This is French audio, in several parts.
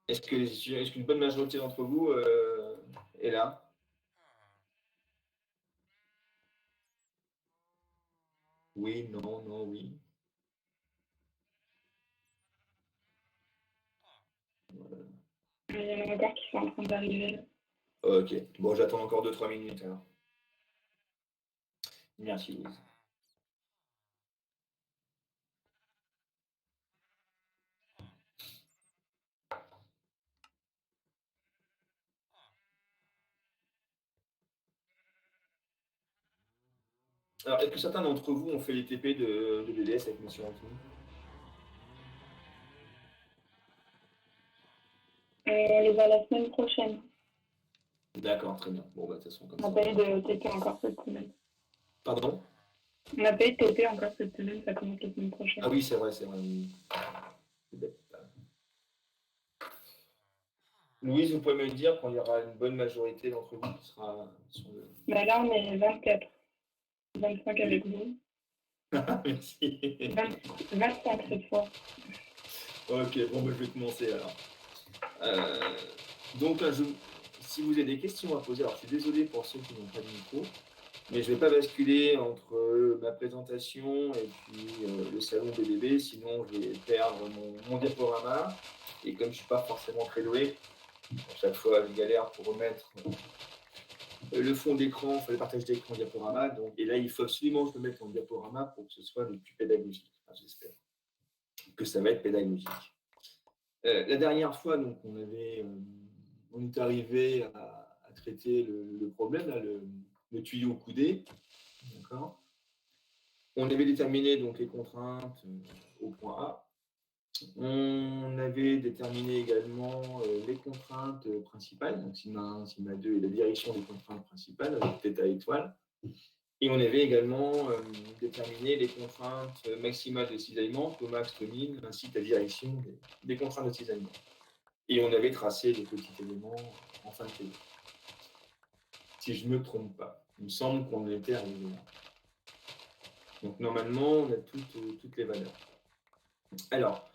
Est-ce qu'une bonne majorité d'entre vous est là? Oui, non, non, oui. Voilà. Il y en a encore qui sont en train d'arriver. Ok, bon, j'attends encore 2-3 minutes alors. Merci, Louise. Alors, est-ce que certains d'entre vous ont fait les TP de BDS avec Monsieur Antoine? On les a la semaine prochaine. D'accord, très bien. Bon, bah, de toute façon, comme On ça. n'a pas eu de TP encore cette semaine. Pardon? On n'a pas eu de TP encore cette semaine, ça commence la semaine prochaine. Ah oui, c'est vrai, c'est vrai. Oui. C'est bête. Louise, vous pouvez me le dire quand il y aura une bonne majorité d'entre vous qui sera sur le. Bah là, on est 24. 25 avec vous. Merci. 25 cette fois. Ok, bon, bah, je vais commencer alors. Donc, si vous avez des questions à poser, alors je suis désolé pour ceux qui n'ont pas de micro, mais je ne vais pas basculer entre ma présentation et puis le salon des bébés, sinon je vais perdre mon diaporama. Et comme je ne suis pas forcément très doué, à chaque fois je galère pour remettre le fond d'écran, enfin, le partage d'écran diaporama. Donc, et là, il faut absolument que je le mette en diaporama pour que ce soit le plus pédagogique. Enfin, j'espère que ça va être pédagogique. La dernière fois, donc, on est arrivé à traiter le problème, là, le tuyau coudé. D'accord. On avait déterminé donc les contraintes au point A. On avait déterminé également les contraintes principales, donc sigma 1, sigma 2 et la direction des contraintes principales avec θ étoile. Et on avait également déterminé les contraintes maximales de cisaillement, Tmax, Tmin, ainsi que la direction des contraintes de cisaillement. Et on avait tracé les petits éléments en fin de TD. Si je ne me trompe pas, il me semble qu'on était arrivé là. Donc normalement, on a toutes les valeurs. Alors,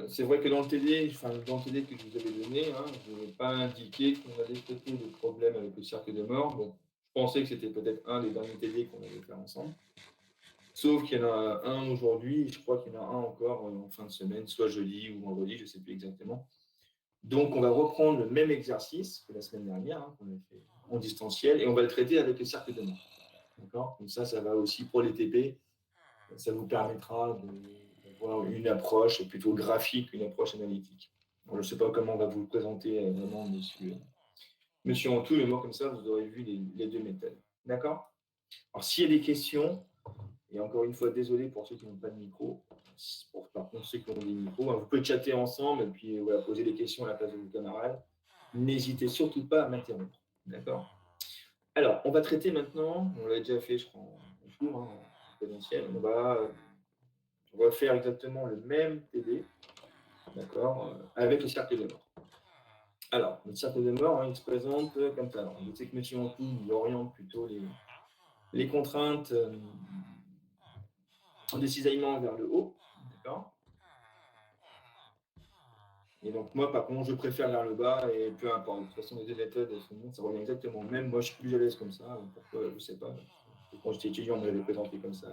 c'est vrai que dans le TD, dans le TD que je vous avais donné, hein, je n'ai pas indiqué qu'on allait traiter de problème avec le cercle de mort. Bon, je pensais que c'était peut-être un des derniers TD qu'on allait faire ensemble. Sauf qu'il y en a un aujourd'hui, et je crois qu'il y en a un encore en fin de semaine, soit jeudi ou vendredi, je ne sais plus exactement. Donc, on va reprendre le même exercice que la semaine dernière, hein, qu'on a fait en distanciel, et on va le traiter avec le cercle de mort. D'accord? Comme ça va aussi pour les TP. Ça vous permettra d'avoir une approche plutôt graphique qu'une approche analytique. Alors, je ne sais pas comment on va vous le présenter vraiment, monsieur Antou, mais moi, comme ça, vous aurez vu les deux méthodes. D'accord? Alors, s'il y a des questions, et encore une fois, désolé pour ceux qui n'ont pas de micro, par contre, ceux qui ont des micros, hein, vous pouvez chatter ensemble et puis voilà, poser des questions à la place de vos camarades. N'hésitez surtout pas à m'interrompre. D'accord? Alors, on va traiter maintenant, on l'a déjà fait, je crois, en cours, hein, en présentiel, on va refaire exactement le même TD, d'accord, avec le cercle de mort. Alors, le cercle de mort, hein, il se présente comme ça. Alors, je sais que M. Antou, il oriente plutôt les contraintes de cisaillement vers le haut, d'accord. Et donc, moi, par contre, je préfère vers le bas, et peu importe. De toute façon, les deux méthodes, ça revient exactement au même. Moi, je suis plus à l'aise comme ça. Pourquoi, je ne sais pas. Quand j'étais étudiant, on me l'avait présenté comme ça.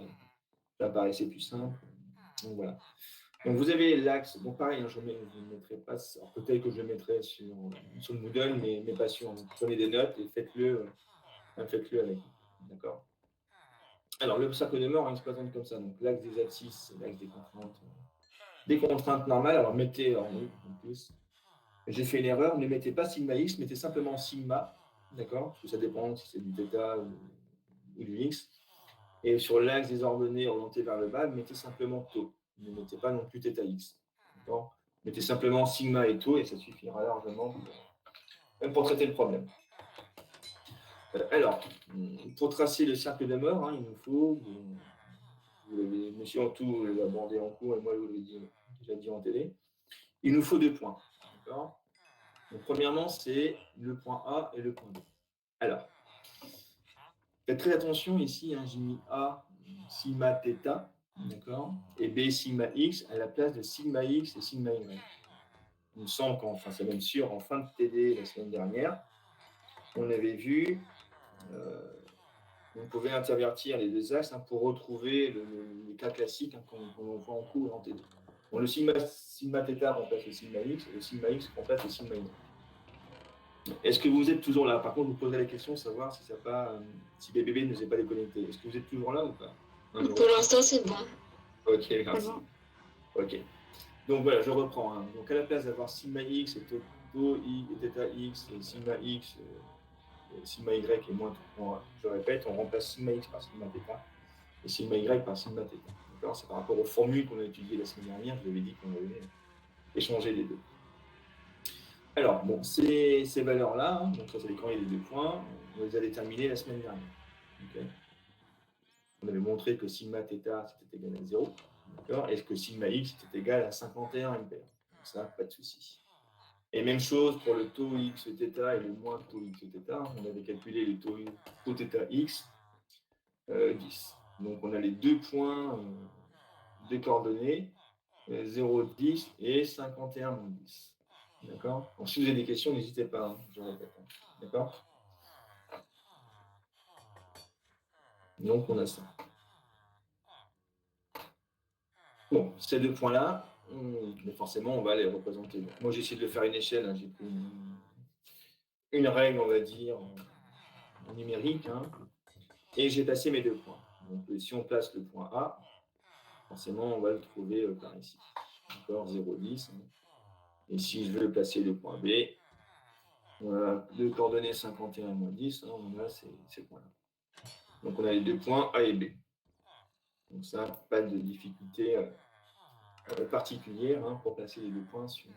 Ça paraissait plus simple. Donc, voilà. Donc, vous avez l'axe. Donc, pareil, hein, je ne le mettrai pas. Alors, peut-être que je le mettrai sur le Moodle, mais pas sûr. Donc, prenez des notes et faites-le avec. D'accord. Alors, le cercle de mort, il se présente comme ça. Donc, l'axe des abscisses, c'est l'axe des contraintes. Des contraintes normales. Alors, mettez en plus. J'ai fait une erreur, ne mettez pas sigma x, mettez simplement sigma, d'accord? Parce que ça dépend si c'est du θ ou du x. Et sur l'axe des ordonnées orientées vers le bas, mettez simplement tau. Ne mettez pas non plus θx. D'accord? Mettez simplement sigma et tau et ça suffira largement pour traiter le problème. Alors, pour tracer le cercle de mort, hein, il nous faut, monsieur Antou l'a abordé en cours et moi je vous l'ai déjà dit en télé, il nous faut 2 points. D'accord? Donc, premièrement, c'est le point A et le point B. Alors, faites très attention ici, hein, j'ai mis A sigma θ, d'accord, et B sigma x à la place de sigma x et sigma y. il me semble qu'enfin, c'est même sûr, en fin de TD la semaine dernière, on avait vu on pouvait intervertir les deux axes pour retrouver les cas classiques qu'on voit en cours en TD. Bon, le sigma θ remplace le sigma x, et le sigma x remplace le sigma y. Est-ce que vous êtes toujours là? Par contre, je vous poserai la question de savoir si ça pas, si BBB ne s'est pas déconnecté. Est-ce que vous êtes toujours là ou pas? Pour l'instant, c'est bon. Ok, merci. bon. Ok. Donc voilà, je reprends. Donc à la place d'avoir sigma x et tau i et θ x et sigma x et sigma y et moins tout, je répète, on remplace sigma x par sigma θ et sigma y par sigma θ. D'accord? C'est par rapport aux formules qu'on a étudiées la semaine dernière. Je vous avais dit qu'on avait échangé les deux. Alors, bon, ces valeurs-là, donc ça c'est les coordonnées des deux points, on les a déterminées la semaine dernière. Okay. On avait montré que sigma θ c'était égal à 0, d'accord, et que sigma x était égal à 51 ampères. Donc ça, pas de souci. Et même chose pour le taux x θ et le moins taux x θ. On avait calculé le taux θ x 10. Donc on a les deux points des coordonnées 0, 10 et 51 moins 10. D'accord? Donc, si vous avez des questions, n'hésitez pas, hein, je répète. Hein. D'accord? Donc, on a ça. Bon, ces deux points-là, mais forcément, on va les représenter. Donc, moi, j'ai essayé de le faire une échelle. Hein, j'ai pris une règle, on va dire, en numérique. Hein, et j'ai placé mes deux points. Donc, si on place le point A, forcément, on va le trouver par ici. D'accord? 0, 10. Hein. Et si je veux placer le point B, voilà, deux coordonnées 51 moins 10, hein, on a ces points-là. Donc, on a les deux points A et B. Donc, ça, pas de difficulté particulière hein, pour placer les deux points sur.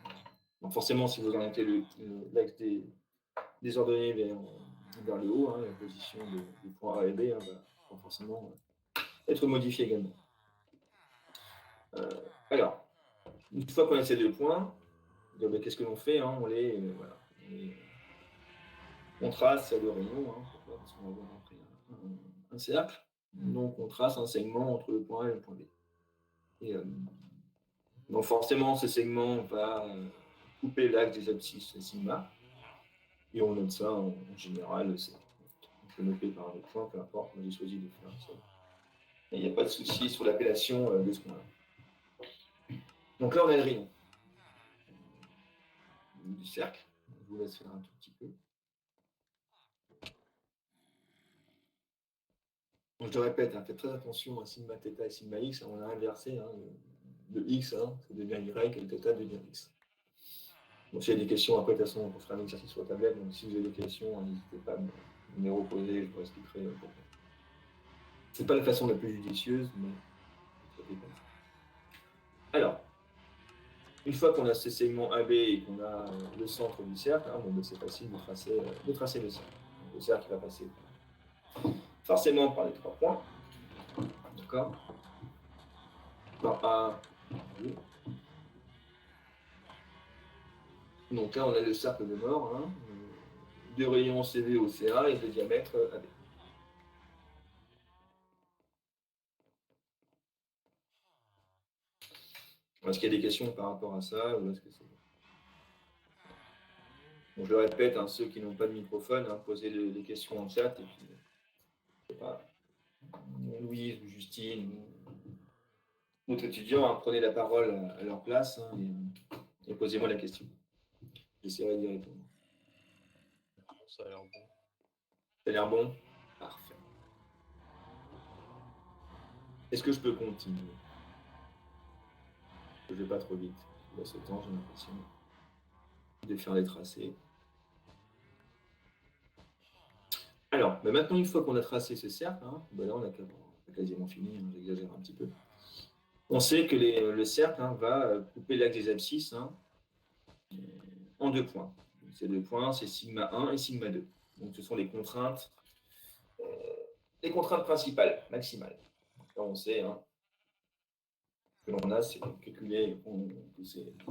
Donc, forcément, si vous orientez l'axe des ordonnées vers le haut, hein, la position des points A et B hein, va forcément être modifiée également. Alors, une fois qu'on a ces deux points, qu'est-ce que l'on fait hein, on trace le rayon, hein, parce qu'on va voir après un cercle. Donc, on trace un segment entre le point A et le point B. Et, donc, forcément, ce segment va couper l'axe des abscisses sigma. Et on note ça en général, on peut noter par des points, peu importe. Moi, j'ai choisi de faire ça. Il n'y a pas de souci sur l'appellation de ce point-là. Donc là, on a le rayon du cercle. Je vous laisse faire un tout petit peu. Donc, je te répète, hein, faites très attention à sigma θ et sigma x. On a inversé hein, le x, hein, ça devient y et le θ devient x. Donc, s'il y a des questions, après, de toute façon, on fera un exercice sur la tablette. Donc, si vous avez des questions, n'hésitez pas à me les reposer. Je vous expliquerai pourquoi. Ce n'est pas la façon la plus judicieuse, mais ça dépend. Alors, une fois qu'on a ce segment AB et qu'on a le centre du cercle, hein, bon, c'est facile de tracer le cercle. Donc, le cercle va passer forcément par les trois points. D'accord? Par A, B. Donc là, on a le cercle de mort, hein, de rayon CV au CA et de diamètre AB. Est-ce qu'il y a des questions par rapport à ça ou est-ce que c'est... Bon, je le répète, hein, ceux qui n'ont pas de microphone, hein, posez les questions en chat et puis, je sais pas, Louise ou Justine ou d'autres étudiants, hein, prenez la parole à leur place hein, et posez-moi la question. J'essaierai d'y répondre. Ça a l'air bon. Ça a l'air bon? Parfait. Est-ce que je peux continuer? Je ne vais pas trop vite. Là, ce temps, j'ai l'impression de faire les tracés. Alors, maintenant, une fois qu'on a tracé ce cercle, hein, là, on a quasiment fini, hein, j'exagère un petit peu. On sait que le cercle hein, va couper l'axe des abscisses hein, en deux points. Donc, ces deux points, c'est sigma 1 et sigma 2. Donc, ce sont les contraintes principales, maximales. Donc, là, on sait hein, que l'on a, c'est calculé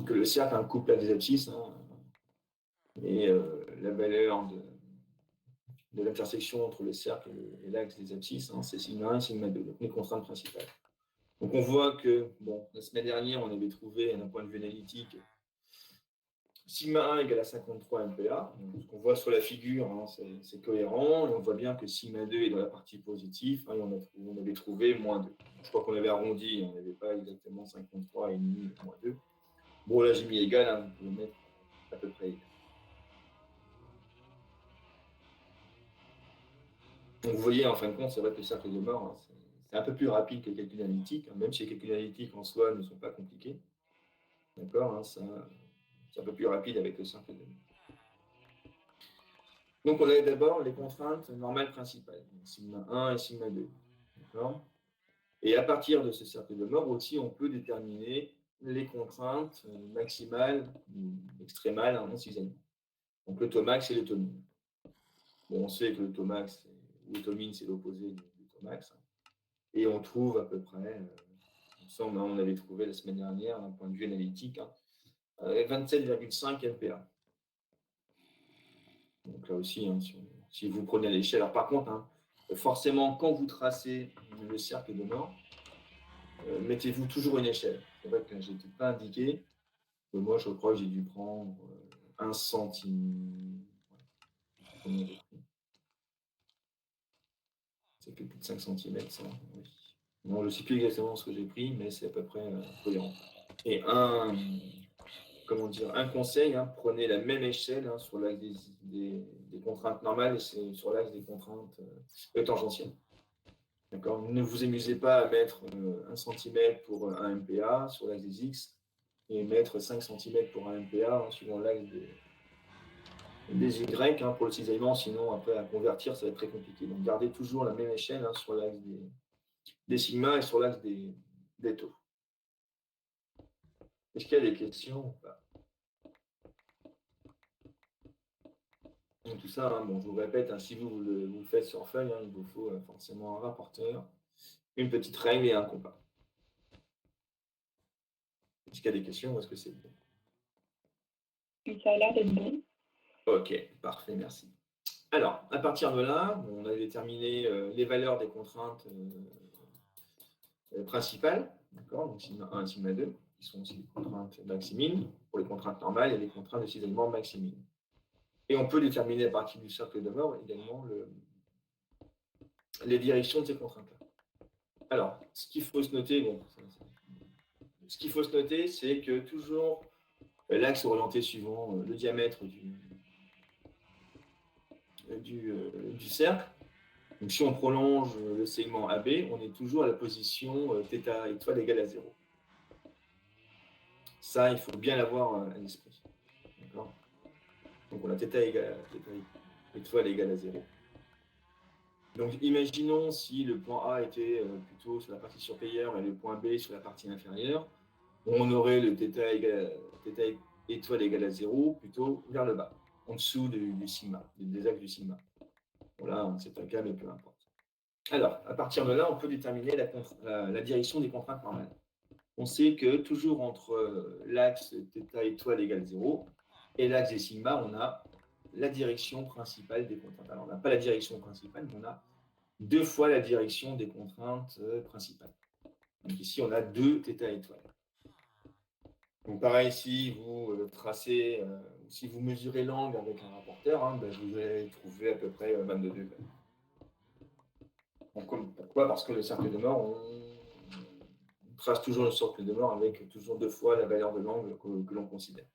que le cercle hein, coupe l'axe des abscisses hein, et la valeur de l'intersection entre le cercle et l'axe des abscisses, hein, c'est sigma 1 et sigma 2, donc les contraintes principales. Donc on voit que, bon, la semaine dernière, on avait trouvé, d'un point de vue analytique, sigma 1 égale à 53 MPa. Donc, ce qu'on voit sur la figure, hein, c'est cohérent. Et on voit bien que sigma 2 est dans la partie positive. Hein, et on avait trouvé moins 2. Je crois qu'on avait arrondi, on n'avait pas exactement 53,5 moins 2. Bon, là, j'ai mis égal, hein, vous pouvez mettre à peu près égal. Donc, vous voyez, en fin de compte, c'est vrai que le cercle de mort, hein, c'est un peu plus rapide que les calculs analytiques, hein, même si les calculs analytiques en soi ne sont pas compliqués. D'accord, hein, c'est un peu plus rapide avec le cercle de mort. Donc, on a d'abord les contraintes normales principales, donc sigma 1 et sigma 2. D'accord. Et à partir de ce cercle de mort aussi, on peut déterminer les contraintes maximales ou extrémales en cisaillement. Donc, le Tomax et le Tomine. Bon, on sait que le Tomax ou le Tomine, c'est l'opposé du Tomax. Et on trouve à peu près, on avait trouvé la semaine dernière, d'un point de vue analytique, 27,5 MPa. Donc là aussi, hein, si vous prenez à l'échelle, alors par contre, hein, forcément, quand vous tracez le cercle de mort, mettez-vous toujours une échelle. C'est vrai que je n'ai pas indiqué, mais moi je crois que j'ai dû prendre 1 centime. Ouais. C'est que plus de 5 cm, ça. Oui. Non, je ne sais plus exactement ce que j'ai pris, mais c'est à peu près cohérent. Et un conseil, hein, prenez la même échelle hein, sur l'axe des contraintes normales et sur l'axe des contraintes tangentielles. D'accord. Ne vous amusez pas à mettre 1 cm pour un MPa sur l'axe des X et mettre 5 cm pour un MPa hein, suivant l'axe des Y hein, pour le cisaillement, sinon après à convertir, ça va être très compliqué. Donc gardez toujours la même échelle hein, sur l'axe des sigma et sur l'axe des taux. Est-ce qu'il y a des questions ou pas? Donc tout ça, hein, bon, je vous répète, hein, si vous le faites sur feuille, hein, il vous faut forcément un rapporteur, une petite règle et un compas. Est-ce qu'il y a des questions ou est-ce que c'est bon? Ça a l'air d'être bon. Ok, parfait, merci. Alors, à partir de là, on a déterminé les valeurs des contraintes principales, d'accord, donc sigma 1 et sigma 2, qui sont aussi les contraintes maximines. Pour les contraintes normales, il y a les contraintes de cisaillement maximines. Et on peut déterminer à partir du cercle de mort également les directions de ces contraintes-là. Alors, ce qu'il faut se noter, c'est que toujours l'axe est orienté suivant le diamètre du cercle. Donc, si on prolonge le segment AB, on est toujours à la position θ étoile égale à 0. Ça, il faut bien l'avoir à l'esprit. D'accord. Donc, on a θ étoile égale à 0. Donc, imaginons si le point A était plutôt sur la partie supérieure et le point B sur la partie inférieure, on aurait le θ étoile égale à 0 plutôt vers le bas, en dessous du sigma, des axes du sigma. Bon, là, c'est pas le cas, mais peu importe. Alors, à partir de là, on peut déterminer la direction des contraintes normales. On sait que toujours entre l'axe θ étoile égale 0 et l'axe des sigma, on a la direction principale des contraintes. Alors, on n'a pas la direction principale, mais on a 2 fois la direction des contraintes principales. Donc ici, on a 2 θ étoiles. Donc pareil, si vous tracez, si vous mesurez l'angle avec un rapporteur, hein, ben, vous allez trouver à peu près 22 degrés. Pourquoi? Parce que le cercle de mort, on trace toujours le cercle de mort avec toujours 2 fois la valeur de l'angle que l'on considère.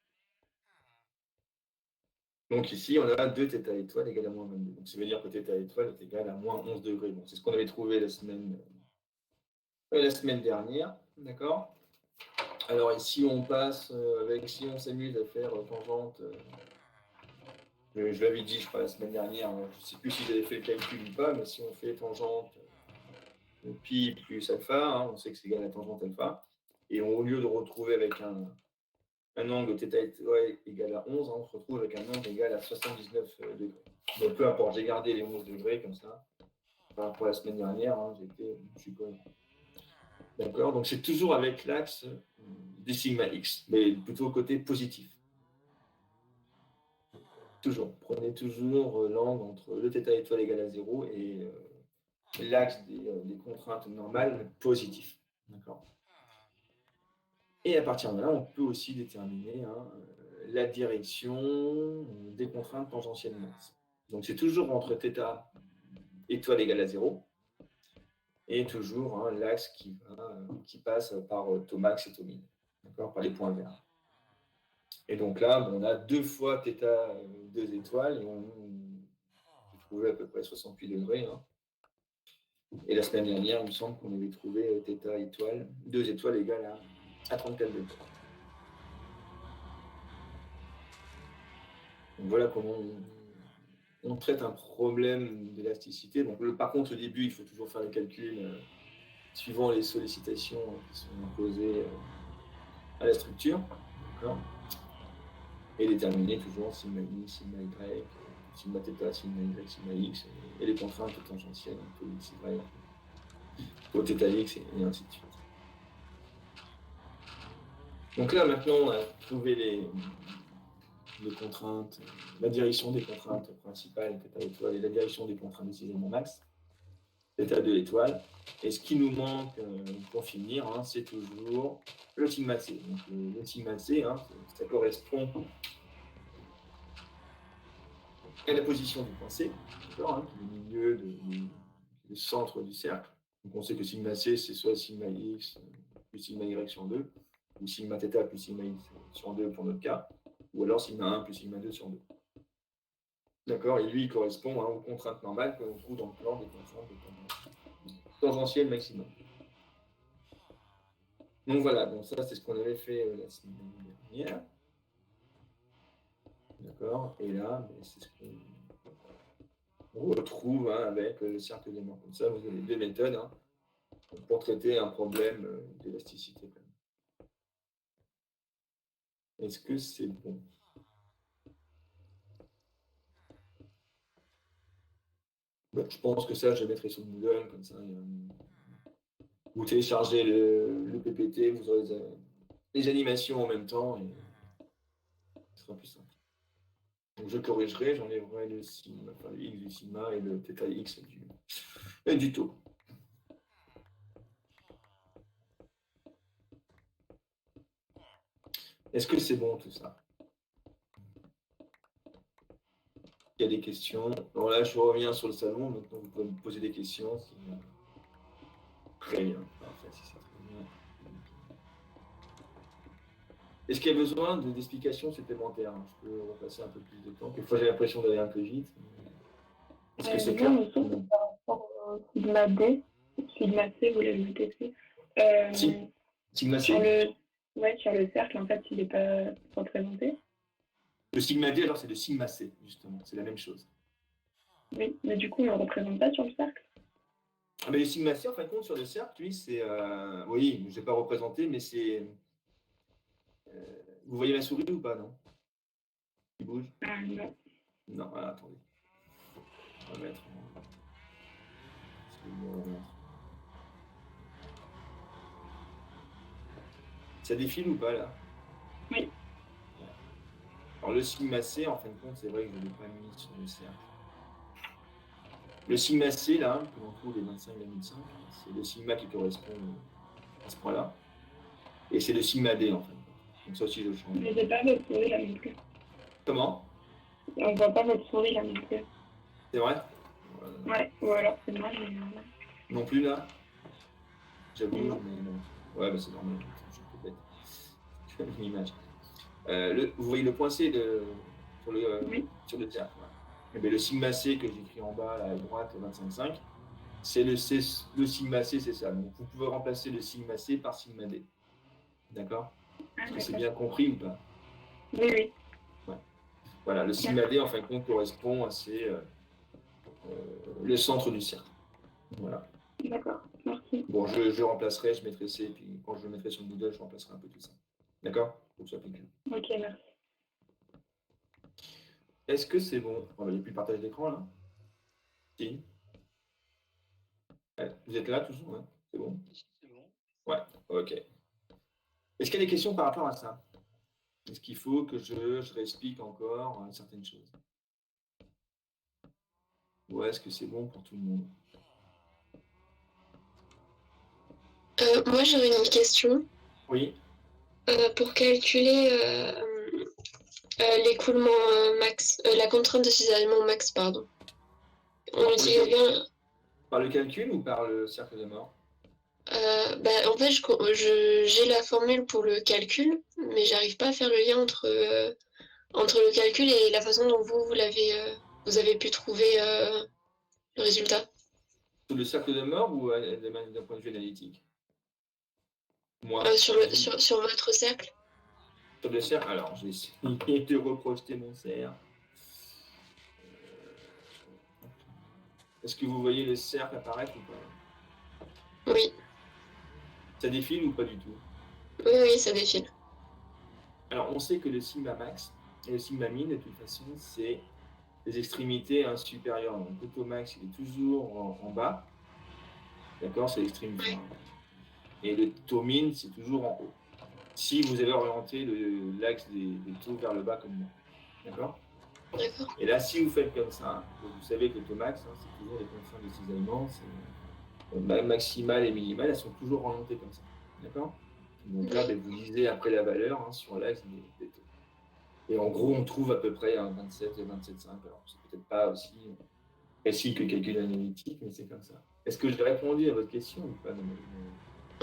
Donc ici, on a 2 θ étoiles égale à moins 22. Donc ça veut dire que θ étoile est égal à moins 11 degrés. Bon, c'est ce qu'on avait trouvé la semaine dernière. D'accord? Alors ici, on passe si on s'amuse à faire tangente, je l'avais dit, je crois, la semaine dernière, hein, je ne sais plus si j'avais fait le calcul ou pas, mais si on fait tangente pi plus alpha, hein, on sait que c'est égal à tangente alpha, et au lieu de retrouver avec un angle θ égal à 11, hein, on se retrouve avec un angle égal à 79 degrés. Donc peu importe, j'ai gardé les 11 degrés comme ça. Par rapport à la semaine dernière, hein, je suis pas. D'accord, donc c'est toujours avec l'axe des sigma x, mais plutôt côté positif. Toujours. Prenez toujours l'angle entre le θ étoile égal à 0 et l'axe des contraintes normales positif. D'accord. Et à partir de là, on peut aussi déterminer la direction des contraintes tangentielles max. Donc c'est toujours entre θ étoile égale à 0 et toujours l'axe qui passe par taux max et taux min, d'accord, par les points verts. Et donc là, on a 2 fois θ 2 étoiles et on trouvé à peu près 68 degrés. Et la semaine dernière, il me semble qu'on avait trouvé θ étoile, 2 étoiles égales à 34 degrés. Donc voilà comment on traite un problème d'élasticité. Donc par contre, au début, il faut toujours faire les calculs suivant les sollicitations qui sont imposées à la structure. Et déterminer toujours sigma i, sigma y, sigma θ, sigma y, sigma x, et les contraintes tangentielles, taux x, y, taux θx, et ainsi de suite. Donc là, maintenant, on a trouvé les contraintes, la direction des contraintes principales, θ étoile, et la direction des contraintes décisionnement max, θ de l'étoile. Et ce qui nous manque pour finir, c'est toujours le sigma c. Donc le sigma c, ça correspond à la position du point C, qui est le milieu du centre du cercle. Donc on sait que sigma c, c'est soit sigma x plus sigma y sur 2, ou sigma θ plus sigma x sur 2 pour notre cas, ou alors sigma 1 plus sigma 2 sur 2. D'accord. Et lui, il correspond aux contraintes normales que l'on trouve dans le plan des contraintes tangentielles maximum. Donc voilà, donc ça c'est ce qu'on avait fait la semaine dernière. D'accord. Et là, c'est ce qu'on retrouve avec le cercle d'aimant. Comme ça, vous avez 2 méthodes pour traiter un problème d'élasticité. Est-ce que c'est bon? Je pense que ça, je mettrai sur Google, comme ça. Vous téléchargez le PPT, vous aurez les animations en même temps, et ce sera plus simple. Donc je corrigerai, j'enlèverai le sigma, enfin le x du sigma et le θx du taux. Est-ce que c'est bon tout ça? Il y a des questions. Alors là, je reviens sur le salon, maintenant vous pouvez me poser des questions. Très bien, parfait, si c'est très bien. Est-ce qu'il y a besoin d'explications supplémentaires? Je peux repasser un peu plus de temps. Quelquefois, j'ai l'impression d'aller un peu vite. Est-ce que c'est clair? Non, mais sauf que par rapport au sigma D, sigma C, vous l'avez vu testé. Sigma C. Sur le cercle, en fait, il n'est pas représenté. Le sigma D, alors c'est le sigma C, justement. C'est la même chose. Oui, mais du coup, on ne le représente pas sur le cercle. Ah, mais le sigma C, en fin de compte, sur le cercle, lui, c'est... oui, je ne l'ai pas représenté, mais c'est... vous voyez ma souris ou pas, non? Qui bouge? Non. Non, voilà, attendez. On va mettre... Ça défile ou pas, là? Oui. Alors, le sigma C, en fin de compte, c'est vrai que je ne l'ai pas mis sur le cercle. Le sigma C, là, que l'on trouve les 25,5, c'est le sigma qui correspond à ce point-là. Et c'est le sigma D, en fait. Donc ça aussi, je change. Mais j'ai pas votre souris là non plus. Comment? On ne voit pas votre souris là non plus. C'est vrai? Ouais, ou alors c'est moi, mais... Non plus, là? J'avoue, Non. mais non. Ouais, bah c'est normal. Je suis peut-être bête. L'image. Vous voyez le point C Oui. sur le cercle. Ouais. Le sigma C que j'écris en bas là, à droite, 25,5, c'est le sigma C, c'est ça. Donc vous pouvez remplacer le sigma C par sigma D. D'accord? Est-ce que c'est bien compris ou pas? Oui, oui. Ouais. Voilà, le sigma D, en fin de compte, correspond à le centre du cercle. Voilà. D'accord, merci. Bon, je remplacerai, je mettrai C, et puis quand je le mettrai sur le Moodle, je remplacerai un peu tout ça. D'accord? Pour que ce soit plus clair. Ok, merci. Est-ce que c'est bon? Il n'y a plus de partage d'écran là? Si. Ouais, vous êtes là toujours? Ouais. C'est bon? C'est bon. Ouais, ok. Est-ce qu'il y a des questions par rapport à ça? Est-ce qu'il faut que je réexplique encore certaines choses? Ou est-ce que c'est bon pour tout le monde? Moi, j'aurais une question. Oui. Pour calculer L'écoulement max, la contrainte de cisaillement max, pardon. On Par utilise bien. par le calcul ou par le cercle de mort? En fait, j'ai la formule pour le calcul, mais j'arrive pas à faire le lien entre le calcul et la façon dont vous avez pu trouver le résultat. Sur le cercle de mort ou d'un point de vue analytique? Moi, Sur votre cercle. sur le cercle, alors j'ai essayé de reprojeter mon cercle. Est-ce que vous voyez le cercle apparaître ou pas? Oui, Ça défile ou pas du tout? oui, oui, ça défile. Alors, on sait que le sigma max et le sigma min, de toute façon, c'est les extrémités supérieures. Donc, le taux max, il est toujours en bas. D'accord? C'est l'extrémité. Oui. Et le taux min, c'est toujours en haut. Si vous avez orienté l'axe des taux vers le bas comme moi. D'accord? D'accord. Et là, si vous faites comme ça, vous savez que le taux max, c'est toujours les contraintes de cisaillement. Maximale et minimale, elles sont toujours orientées comme ça. D'accord? Donc là, vous lisez après la valeur sur l'axe des taux. Et en gros, on trouve à peu près un 27 et 27,5. Alors, c'est peut-être pas aussi précis que le calcul analytique, mais c'est comme ça. Est-ce que j'ai répondu à votre question ou pas?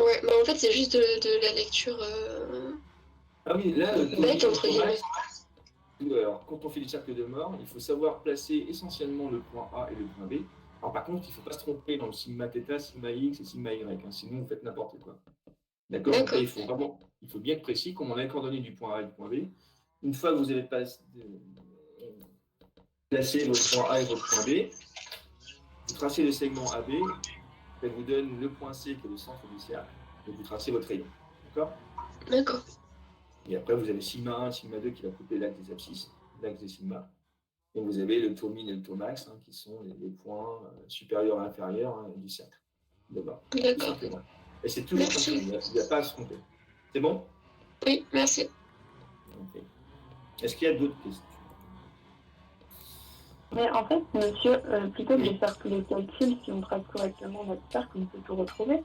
Ouais, mais en fait, c'est juste de la lecture Ah oui, là, le taux bête, min, le entre taux guillemets. max. Alors, quand on fait des cercles de mort, il faut savoir placer essentiellement le point A et le point B. Alors, par contre, il ne faut pas se tromper dans le sigma θ, sigma x et sigma y, sinon vous faites n'importe quoi. D'accord? Donc là, D'accord. il faut bien être précis, comme on a les coordonnées du point A et du point B. Une fois que vous avez placé votre point A et votre point B, vous tracez le segment AB, ça vous donne le point C qui est le centre du cercle, et vous tracez votre rayon. D'accord? D'accord. Et après, vous avez sigma 1 et sigma 2 qui va couper l'axe des abscisses, l'axe des sigma. Et vous avez le taux min et le taux max, qui sont les points supérieurs et inférieurs du cercle de bas. Tout D'accord. simplement. Et c'est toujours comme ça, Merci. il n'y a pas à se tromper. C'est bon? Oui, merci. Ok. Est-ce qu'il y a d'autres questions? Mais en fait, monsieur, plutôt que de Oui. faire tous les calculs, si on trace correctement notre cercle, on peut tout retrouver.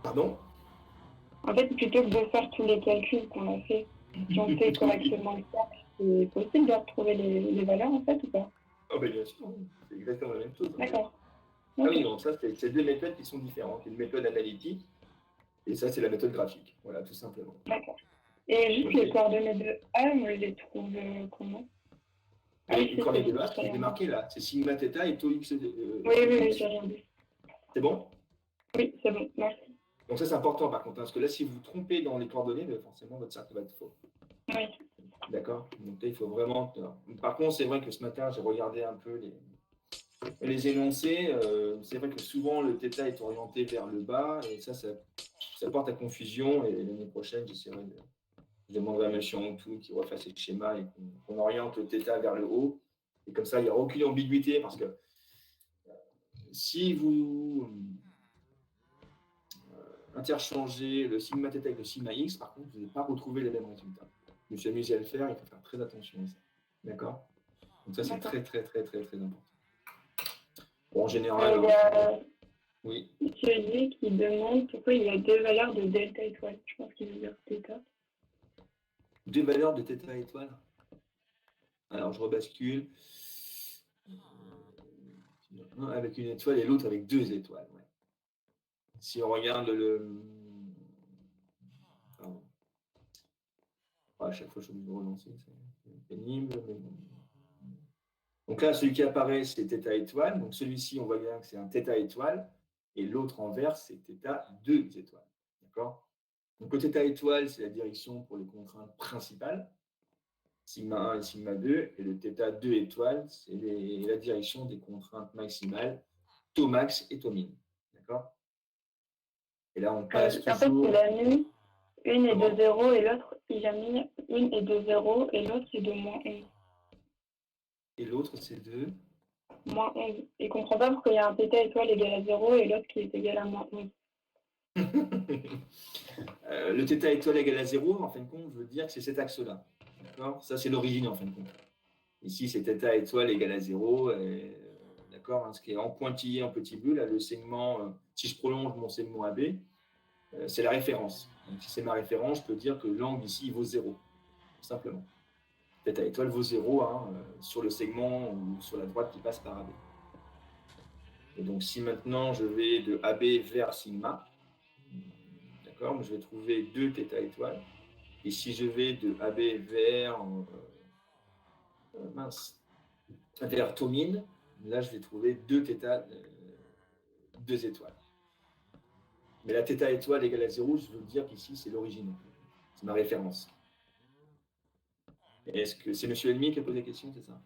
Pardon? En fait, plutôt que de faire tous les calculs qu'on a fait, si on fait correctement le cercle, c'est possible de retrouver les valeurs, en fait, ou pas? Ah ben bien sûr, c'est exactement la même chose. D'accord. Ah Ok. oui, donc ça, c'est deux méthodes qui sont différentes. Une méthode analytique, et ça, c'est la méthode graphique. Voilà, tout simplement. D'accord. Et juste Ok. les coordonnées de A, on les trouve comment? Ah Et oui, les c'est coordonnées de bon, base, ça je y les ai est. marquées là. C'est sigma θ et taux x. Oui, oui, oui, X. j'ai regardé. C'est bon? Oui, c'est bon, merci. Donc ça, c'est important par contre, parce que là, si vous vous trompez dans les coordonnées, forcément, votre cercle va être faux. Oui. D'accord? Donc là, il faut vraiment. Par contre, c'est vrai que ce matin, j'ai regardé un peu les énoncés. C'est vrai que souvent, le θ est orienté vers le bas, et ça porte à confusion. Et l'année prochaine, j'essaierai de. Je demanderai à M. Antou qui refasse le schéma et qu'on oriente le θ vers le haut. Et comme ça, il n'y aura aucune ambiguïté, parce que si vous interchangez le sigma θ avec le sigma x, par contre, vous n'allez pas retrouver les mêmes résultats. Je me suis amusé à le faire, il faut faire très attention à ça. D'accord? Donc ça, c'est très, très, très, très, très important. Bon, en général, Il y a oui. Thierry qui demande pourquoi il y a deux valeurs de delta étoile. Je pense qu'il veut dire θ. Deux valeurs de θ étoile. Alors, je rebascule. Un avec une étoile et l'autre avec deux étoiles. Ouais. Si on regarde le. Pardon. À chaque fois, je suis obligé de relancer, c'est pénible. Mais bon. Donc là, celui qui apparaît, c'est θ étoile. Donc celui-ci, on voit bien que c'est un θ étoile. Et l'autre en vert, c'est θ 2 étoiles. D'accord? Donc le θ étoile, c'est la direction pour les contraintes principales, sigma 1 et sigma 2. Et le θ 2 étoile, c'est la direction des contraintes maximales, taux max et taux min. D'accord? Et là, on passe En fait, il toujours. a mis une et Comment? de 0 et l'autre, il a mis une et de 0 et l'autre c'est de moins 11. Et l'autre, c'est 2. Moins 11. Il ne comprend pas pourquoi il y a un θ étoile égal à 0 et l'autre qui est égal à moins 11. Le θ étoile égal à 0, en fin de compte, veut dire que c'est cet axe-là. D'accord? Ça, c'est l'origine, en fin de compte. Ici, c'est θ étoile égal à 0. D'accord? Ce qui est en pointillé, en petit but, là, le segment, si je prolonge mon segment AB, c'est la référence. Donc, si c'est ma référence, je peux dire que l'angle ici, il vaut 0. Tout simplement. θ étoile vaut 0 hein, sur le segment ou sur la droite qui passe par AB. Et donc, si maintenant je vais de AB vers sigma, d'accord, je vais trouver 2 θ étoiles. Et si je vais de AB vers, vers Thomine, là, je vais trouver 2 θ, 2 étoiles. Mais la θ étoile égale à 0, je veux dire qu'ici, c'est l'origine. C'est ma référence. Est-ce que c'est M. Elmi qui a posé la question, c'est ça?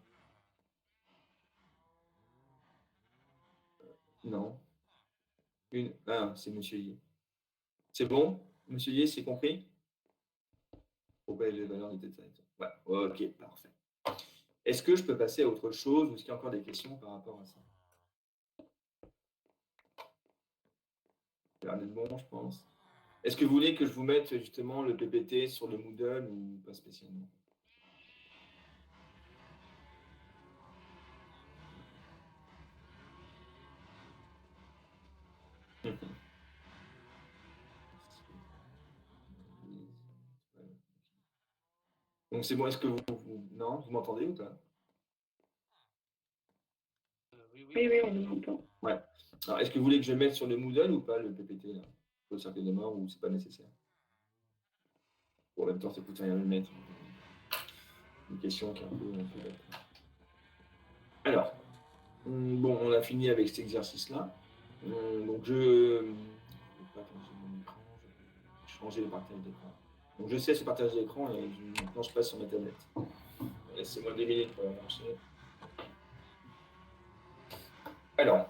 Non. C'est M. Yé. C'est bon? M. Yé, c'est compris? Pourquoi les valeurs de θ étoile? Ouais, ok, parfait. Est-ce que je peux passer à autre chose ou est-ce qu'il y a encore des questions par rapport à ça? Ça a l'air d'être bon, je pense. Est-ce que vous voulez que je vous mette justement le PPT sur le Moodle ou pas spécialement? Donc c'est bon, est-ce que non, vous m'entendez ou pas? Oui, Oui, oui, on vous entend. Ouais. Alors, est-ce que vous voulez que je mette sur le Moodle ou pas le PPT là? Pour le cercle de mort ou c'est pas nécessaire? Bon, en même temps, ça coûte rien de le mettre. Une question qui est un peu bête. Alors, bon, on a fini avec cet exercice-là. Donc, je ne vais pas changer mon écran, je vais changer le partage d'écran. Donc, je sais ce partage d'écran et maintenant, je passe sur ma tablette. Laissez-moi 2 minutes pour la lancer. Alors,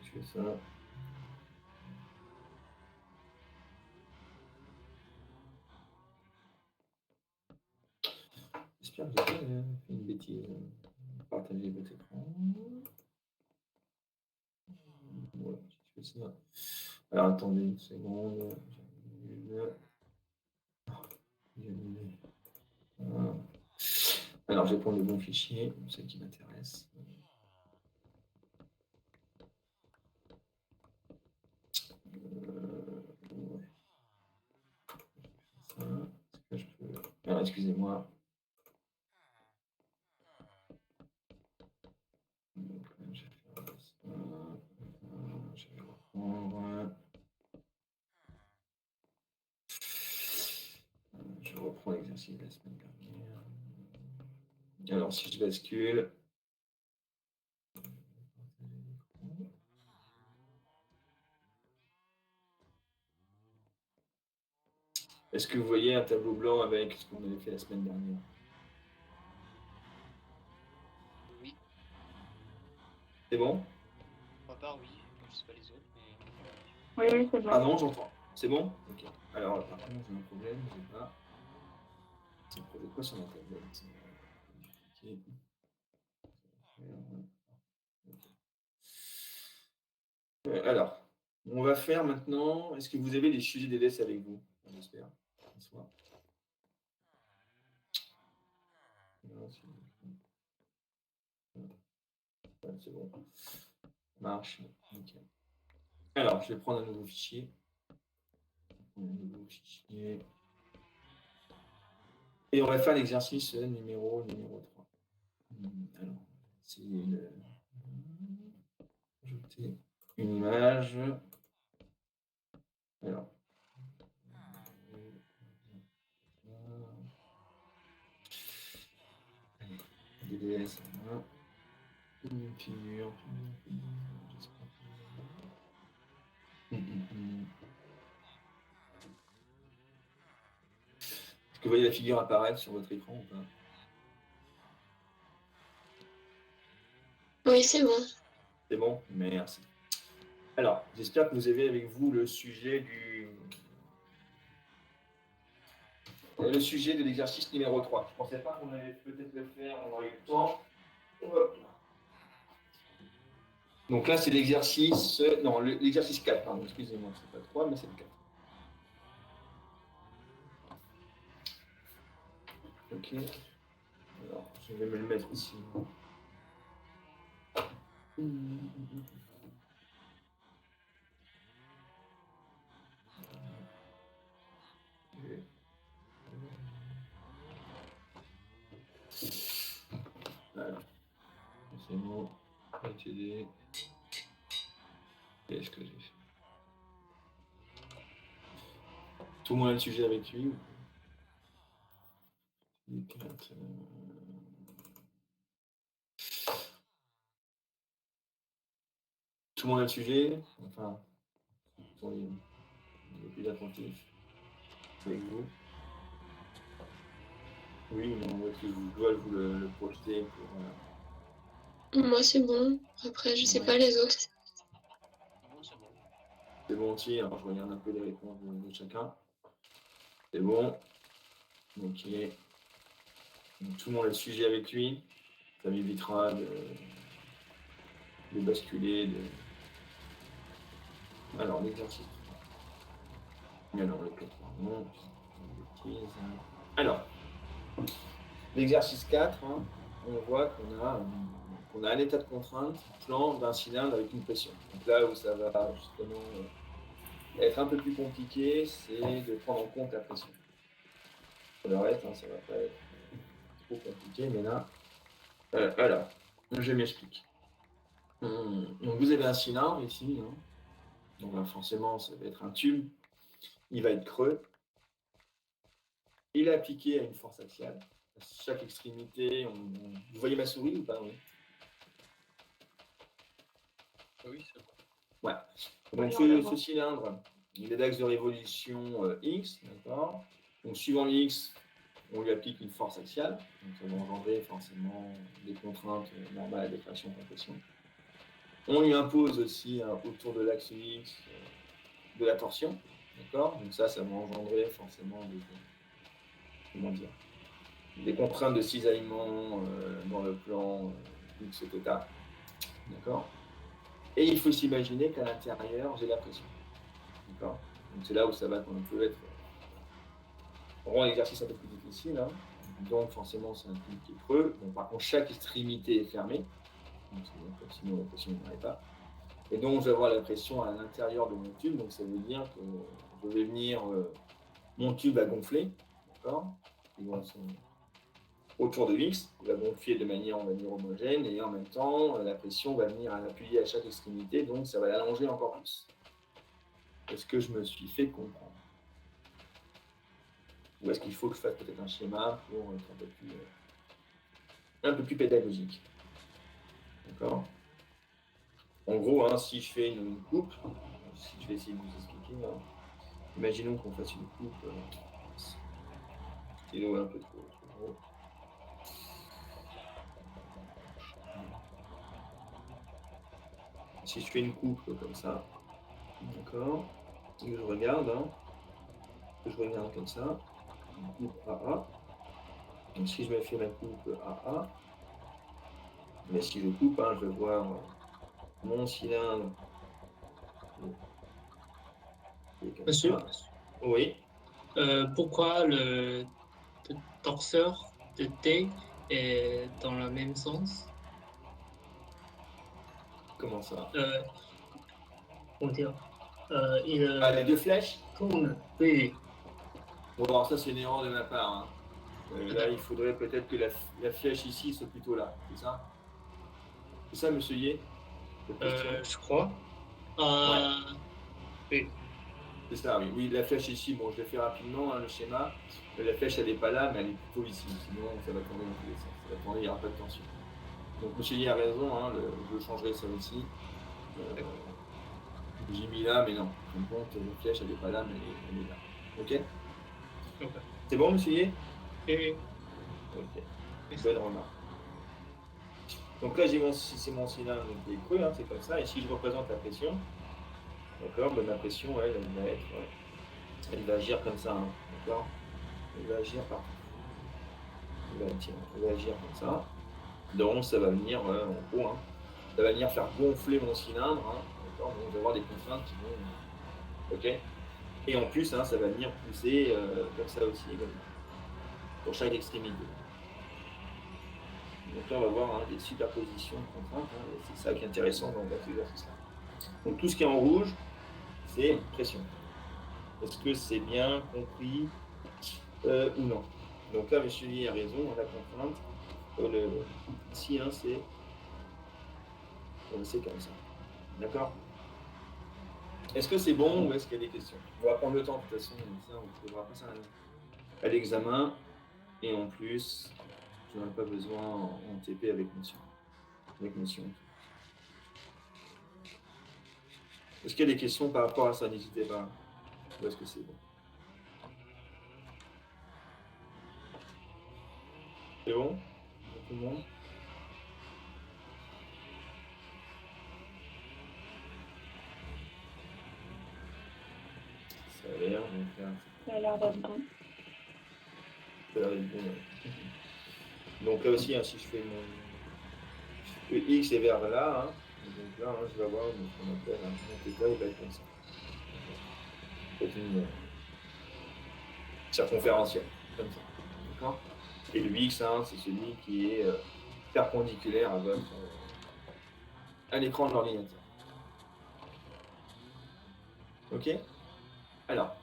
je fais ça. J'espère que je n'ai pas fait une bêtise. Partagez votre écran. Voilà, je fais ça. Alors, attendez une seconde. Voilà. Alors, je vais prendre le bon fichier, c'est qui m'intéresse. Ouais. Ça. Est-ce que je peux... Alors, excusez-moi. Donc, je vais faire ça. Je vais reprendre. Je reprends l'exercice de la semaine dernière. Alors, si je bascule. Est-ce que vous voyez un tableau blanc avec ce qu'on avait fait la semaine dernière? Oui, C'est bon? pour ma part, oui. Je sais pas les autres, mais. Oui, oui, c'est bon. Ah non, j'entends. C'est bon? Ok. Alors, par contre, j'ai un problème, je sais pas. C'est un projet de quoi sur ma tablette? Ok. Alors, on va faire maintenant. Est-ce que vous avez des sujets d'EDS avec vous? J'espère. Bonsoir. Non, c'est bon. Ça marche. Ok. Alors, je vais prendre un nouveau fichier. Et on va faire l'exercice numéro 3. Alors, c'est ajouter une image. Alors. DDS, voilà. Une figure. J'espère que... Est-ce que vous voyez la figure apparaître sur votre écran ou pas? Oui, c'est bon. C'est bon? Merci. Alors, j'espère que vous avez avec vous le sujet de l'exercice numéro 3. Je ne pensais pas qu'on allait peut-être le faire, on aurait eu le temps. Donc là, c'est l'exercice... Non, l'exercice 4, pardon, excusez-moi, c'est pas 3, mais c'est le 4. Ok. Alors, je vais me le mettre ici. BD. Qu'est-ce que j'ai fait? Tout le monde a le sujet avec lui. Tout le monde a le sujet. Enfin, pour les plus attentifs avec vous. Oui, mais on voit que je dois vous le projeter pour. Moi, c'est bon. Après, je sais Ouais. pas les autres. Non, c'est bon. C'est bon aussi, alors je regarde un peu les réponses de chacun. C'est bon. Ok. Donc, tout le monde a le sujet avec lui. Ça m'évitera de basculer. Alors, l'exercice. Alors, le 4, pardon. Alors, l'exercice 4, hein, on voit qu'on a un état de contrainte, plan d'un cylindre avec une pression. Donc là où ça va justement être un peu plus compliqué, c'est de prendre en compte la pression. Pour le reste, hein, ça ne va pas être trop compliqué, mais là, alors, je m'explique. Donc vous avez un cylindre ici, hein. Donc là, forcément, ça va être un tube, il va être creux, il est appliqué à une force axiale. À chaque extrémité, vous voyez ma souris ou pas? Oui. Oui, c'est bon. Ouais. Oui, Donc on le ce voit. cylindre, il est d'axe de révolution X, d'accord? Donc suivant l'X, on lui applique une force axiale, donc ça va engendrer forcément des contraintes normales de traction-compression. On lui impose aussi autour de l'axe X de la torsion, d'accord? Donc ça va engendrer forcément des contraintes de cisaillement dans le plan X θ, d'accord? Et il faut s'imaginer qu'à l'intérieur, j'ai la pression. D'accord. Donc c'est là où ça va un peu être. On rend l'exercice un peu plus difficile. Hein. Donc forcément, c'est un tube qui est creux. Bon, par contre, chaque extrémité est fermée. Donc, sinon, la pression n'arrête pas. Et donc, je vais avoir la pression à l'intérieur de mon tube. Donc ça veut dire que je vais venir. Mon tube va gonfler. D'accord. Autour de X, il va gonfler de manière, on va dire, homogène. Et en même temps, la pression va venir appuyer à chaque extrémité. Donc ça va l'allonger encore plus. Est-ce que je me suis fait comprendre? Ou est-ce qu'il faut que je fasse peut-être un schéma pour être un peu plus pédagogique? D'accord. En gros, hein, si je fais une coupe, si je vais essayer de vous expliquer, hein, imaginons qu'on fasse une coupe, stylo un peu trop gros. Si je fais une coupe comme ça, d'accord, que je regarde, hein, comme ça, une coupe AA. Donc si je me fais ma coupe AA, mais si je coupe, hein, je vais voir mon cylindre. Monsieur, Oui. pourquoi le torseur de T est dans le même sens? Comment ça? Comment dire? Les deux flèches? Tourne. Oui. Bon, alors ça, c'est une erreur de ma part. Hein. Là, il faudrait peut-être que la flèche ici soit plutôt là, c'est ça? C'est ça, monsieur Yé? Je crois. Oui. C'est ça, oui. Oui, la flèche ici, bon, je l'ai fait rapidement, hein, le schéma. La flèche, elle n'est pas là, mais elle est plutôt ici. Sinon, ça va tourner dans tous les sens. Ça va tourner, il n'y aura pas de tension. Donc, monsieur Yé a raison, hein, je changerai ça aussi. J'ai mis là, mais non. En compte, la flèche, elle n'est pas là, mais elle est là. Ok? Ok. C'est bon, monsieur Yé? Oui. Ok. Bonne remarque. Donc là, c'est mon cylindre qui est creux, hein, c'est comme ça. Et si je représente la pression, d'accord, ben, ma pression, elle va agir comme ça, hein, d'accord. Elle va agir partout. Elle va agir comme ça. Donc ça va venir, en gros, hein, ça va venir faire gonfler mon cylindre, hein, d'accord. Donc je vais avoir des contraintes qui vont, ok. Et en plus, hein, ça va venir pousser comme ça aussi également, pour chaque extrémité. Donc là, on va voir des superpositions de contraintes, hein, et c'est ça qui est intéressant dans cet exercice-là. Donc tout ce qui est en rouge, c'est pression. Est-ce que c'est bien compris ou non? Donc là, monsieur Lee a raison, la contrainte, ici, hein, c'est progresser comme ça. D'accord? Est-ce que c'est bon ou est-ce qu'il y a des questions? On va prendre le temps, de toute façon, ça, on devra passer à l'examen. Et en plus, je n'aurai pas besoin en TP avec mention. Est-ce qu'il y a des questions par rapport à ça? N'hésitez pas. Ou est-ce que c'est bon? C'est bon pour tout le monde? Ça a l'air, donc là, Ça a l'air d'être bon. ça a l'air d'être bon. Ouais. Donc là aussi, hein, si je fais le X est vers là, hein, donc là, hein, je vais avoir ce qu'on appelle mon θ, il va être comme ça. C'est une circonférentielle, comme ça. D'accord? Et le X, hein, c'est celui qui est perpendiculaire à l'écran de l'ordinateur. Ok? Alors,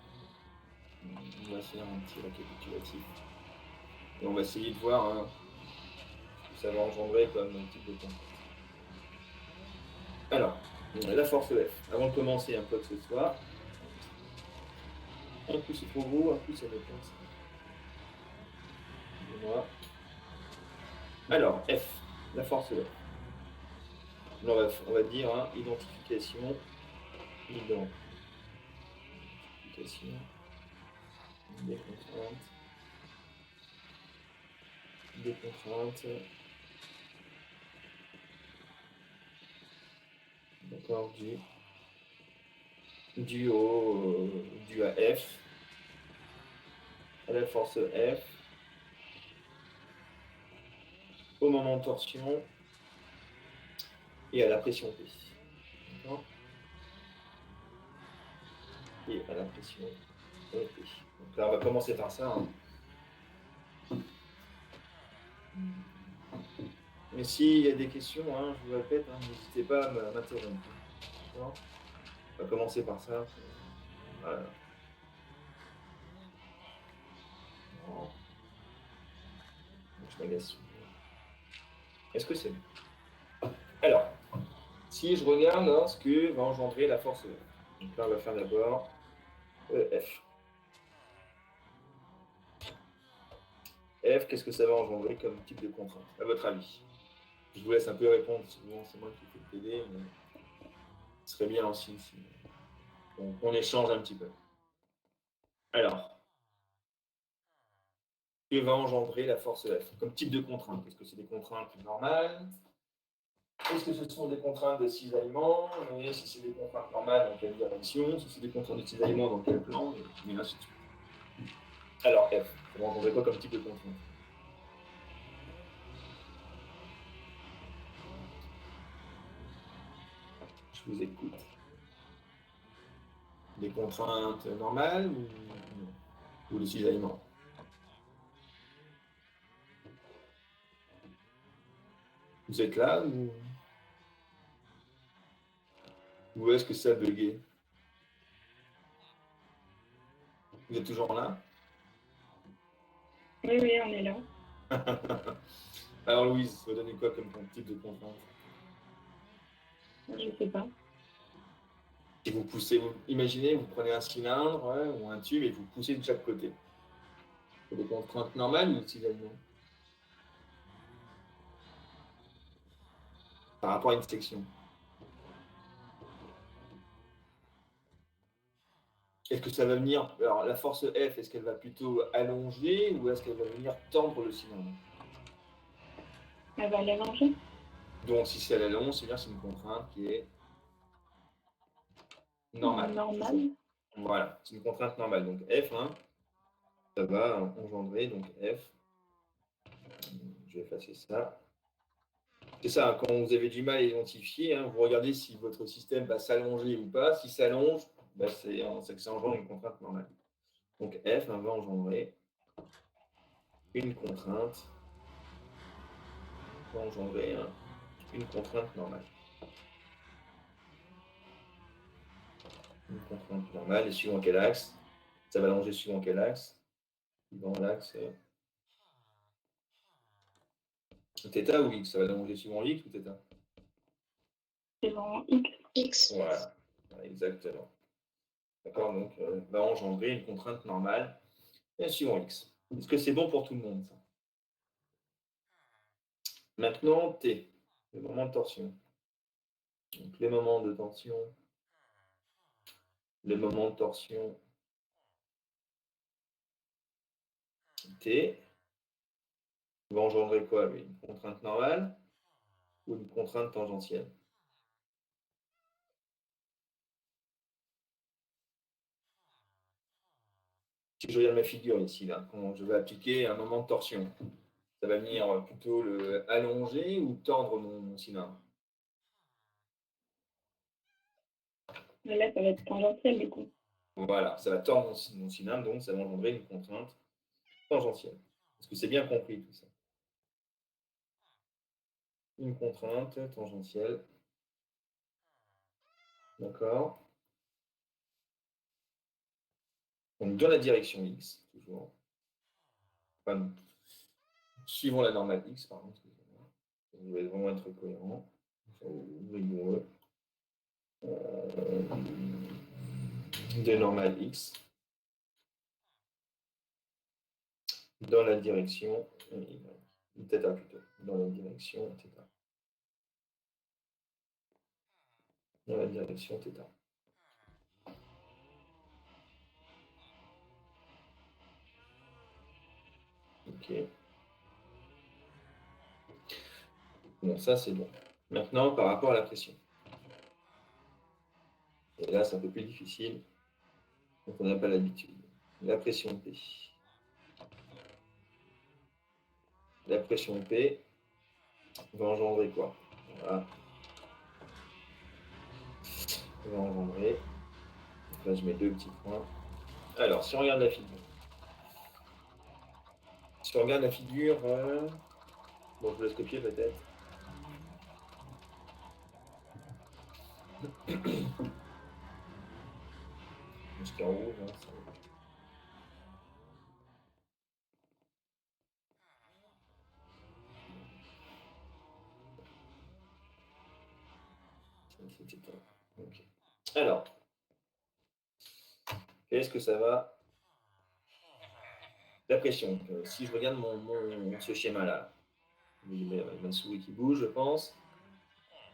on va faire un petit récapitulatif. Et on va essayer de voir hein, ce que ça va engendrer comme type de contrainte. Alors, la force F. Avant de commencer un peu que ce soit, un coup c'est trop gros, un coup ça dépend. Voilà. Alors, F, la force F. On va dire hein, identification des contraintes, d'accord, dû à F, à la force F, au moment de torsion et à la pression P. D'accord? Et à la pression P. Donc là, on va commencer par ça. Hein. Mais s'il y a des questions, hein, je vous répète, hein, n'hésitez pas à m'interrompre. D'accord? On va commencer par ça. Voilà. Non. Je m'agace. Est-ce que c'est bon? Alors, si je regarde hein, ce que va engendrer la force E. Donc là, on va faire d'abord F. F, qu'est-ce que ça va engendrer comme type de contrainte, à votre avis? Je vous laisse un peu répondre, souvent c'est moi qui fais le PD, mais ce serait bien aussi si on échange un petit peu. Alors, que va engendrer la force F comme type de contrainte? Est-ce que c'est des contraintes normales? Est-ce que ce sont des contraintes de cisaillement? Et si c'est des contraintes normales, dans quelle direction? Si c'est des contraintes de cisaillement, dans quel plan? Et ainsi de suite. Alors, F, ça va engendrer quoi comme type de contrainte? Je vous écoute. Des contraintes normales ou le cisaillement? Vous êtes là ou est-ce que ça a bugué? Vous êtes toujours là? Oui, oui, on est là. Alors Louise, ça va donner quoi comme type de contrainte? Je sais pas. Si vous poussez, imaginez, vous prenez un cylindre ouais, ou un tube et vous poussez de chaque côté. C'est des contraintes normales ou cisaillement? Par rapport à une section. Est-ce que ça va venir, alors la force F, est-ce qu'elle va plutôt allonger ou est-ce qu'elle va venir tendre le cylindre? Elle va aller manger. Donc si c'est à l'allonge, c'est-à-dire que c'est une contrainte qui est normale. Normal. Voilà, c'est une contrainte normale. Donc F, hein, ça va engendrer, donc F, je vais effacer ça. C'est ça, hein, quand vous avez du mal à identifier, hein, vous regardez si votre système va s'allonger ou pas. Si ça s'allonge, bah, c'est que ça engendre une contrainte normale. Donc F hein, va engendrer une contrainte, une contrainte normale. Une contrainte normale, et suivant quel axe, ça va allonger suivant quel axe? Suivant l'axe θ ou X, ça va allonger suivant X ou θ? suivant X. X. Voilà, exactement. D'accord, donc va engendrer une contrainte normale et un suivant X. Est-ce que c'est bon pour tout le monde, ça? Maintenant, T, le moment de torsion. Donc, les moments de tension, le moment de torsion T va engendrer quoi, lui? Une contrainte normale ou une contrainte tangentielle? Si je regarde ma figure ici, là, quand je vais appliquer un moment de torsion, ça va venir plutôt le allonger ou tordre mon cylindre? Mais là, ça va être tangentiel du coup. Voilà, ça va tordre mon cylindre, donc ça va engendrer une contrainte tangentielle. Est-ce que c'est bien compris tout ça? Une contrainte tangentielle. D'accord. Donc dans la direction X, toujours. Enfin, suivant la normale X, pardon, excusez-moi. Je vais vraiment être cohérent. Rigoureux. De normale X. Dans la direction Y. Θ plutôt. Dans la direction θ. Dans la direction θ. Ok. Bon, ça c'est bon. Maintenant, par rapport à la pression. Et là, c'est un peu plus difficile. Donc, on n'a pas l'habitude. La pression P. La pression P va engendrer quoi? Voilà. Va engendrer. Donc là, je mets deux petits points. Alors, si on regarde la figure. Si on regarde la figure. Bon, je vous laisse copier peut-être. Jusqu'en rouge. Hein, okay. Alors, qu'est-ce que ça va? La pression. Si je regarde ce schéma-là, il y a ma souris qui bouge, je pense.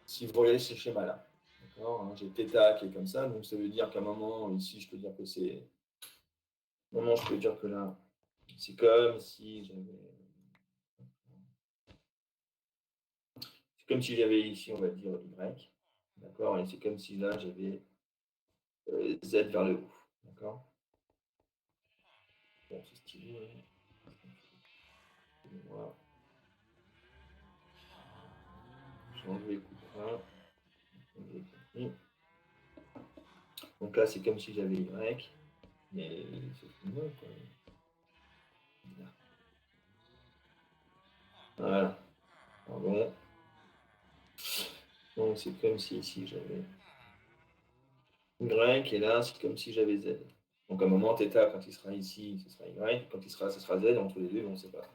Si vous regardez ce schéma-là, d'accord, hein, j'ai θ qui est comme ça, donc ça veut dire qu'à un moment, ici, je peux dire que c'est. À un moment, je peux dire que là, c'est comme si j'avais. C'est comme si j'avais ici, on va dire Y, d'accord, et c'est comme si là, j'avais Z vers le haut, d'accord. Bon, c'est stylé. Voilà. Changer les coups de frein. Donc là, c'est comme si j'avais Y, mais c'est bon, quoi. Voilà. Pardon. Donc c'est comme si ici j'avais Y, et là, c'est comme si j'avais Z. Donc à un moment, θ, quand il sera ici, ce sera Y, quand il sera, ce sera Z, entre les deux, on ne sait pas.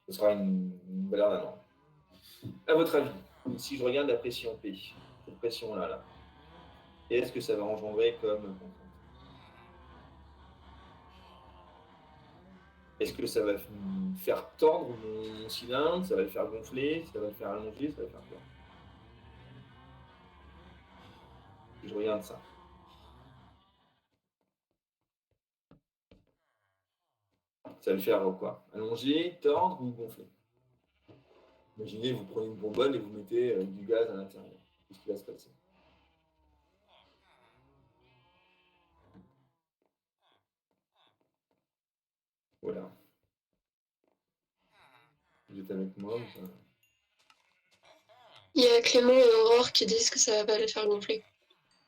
Ce sera une valeur d'un nombre. À votre avis, si je regarde la pression P, cette pression-là, là, est-ce que ça va engendrer comme contrainte? Est-ce que ça va faire tordre mon cylindre, ça va le faire gonfler, ça va le faire allonger, ça va le faire quoi? Si je regarde ça. Ça va le faire quoi? Allonger, tordre ou gonfler? Imaginez, vous prenez une bonbonne et vous mettez du gaz à l'intérieur. Qu'est-ce qui va se passer? Voilà. Vous êtes avec moi ou pas? Il y a Clément et Aurore qui disent que ça va le faire gonfler.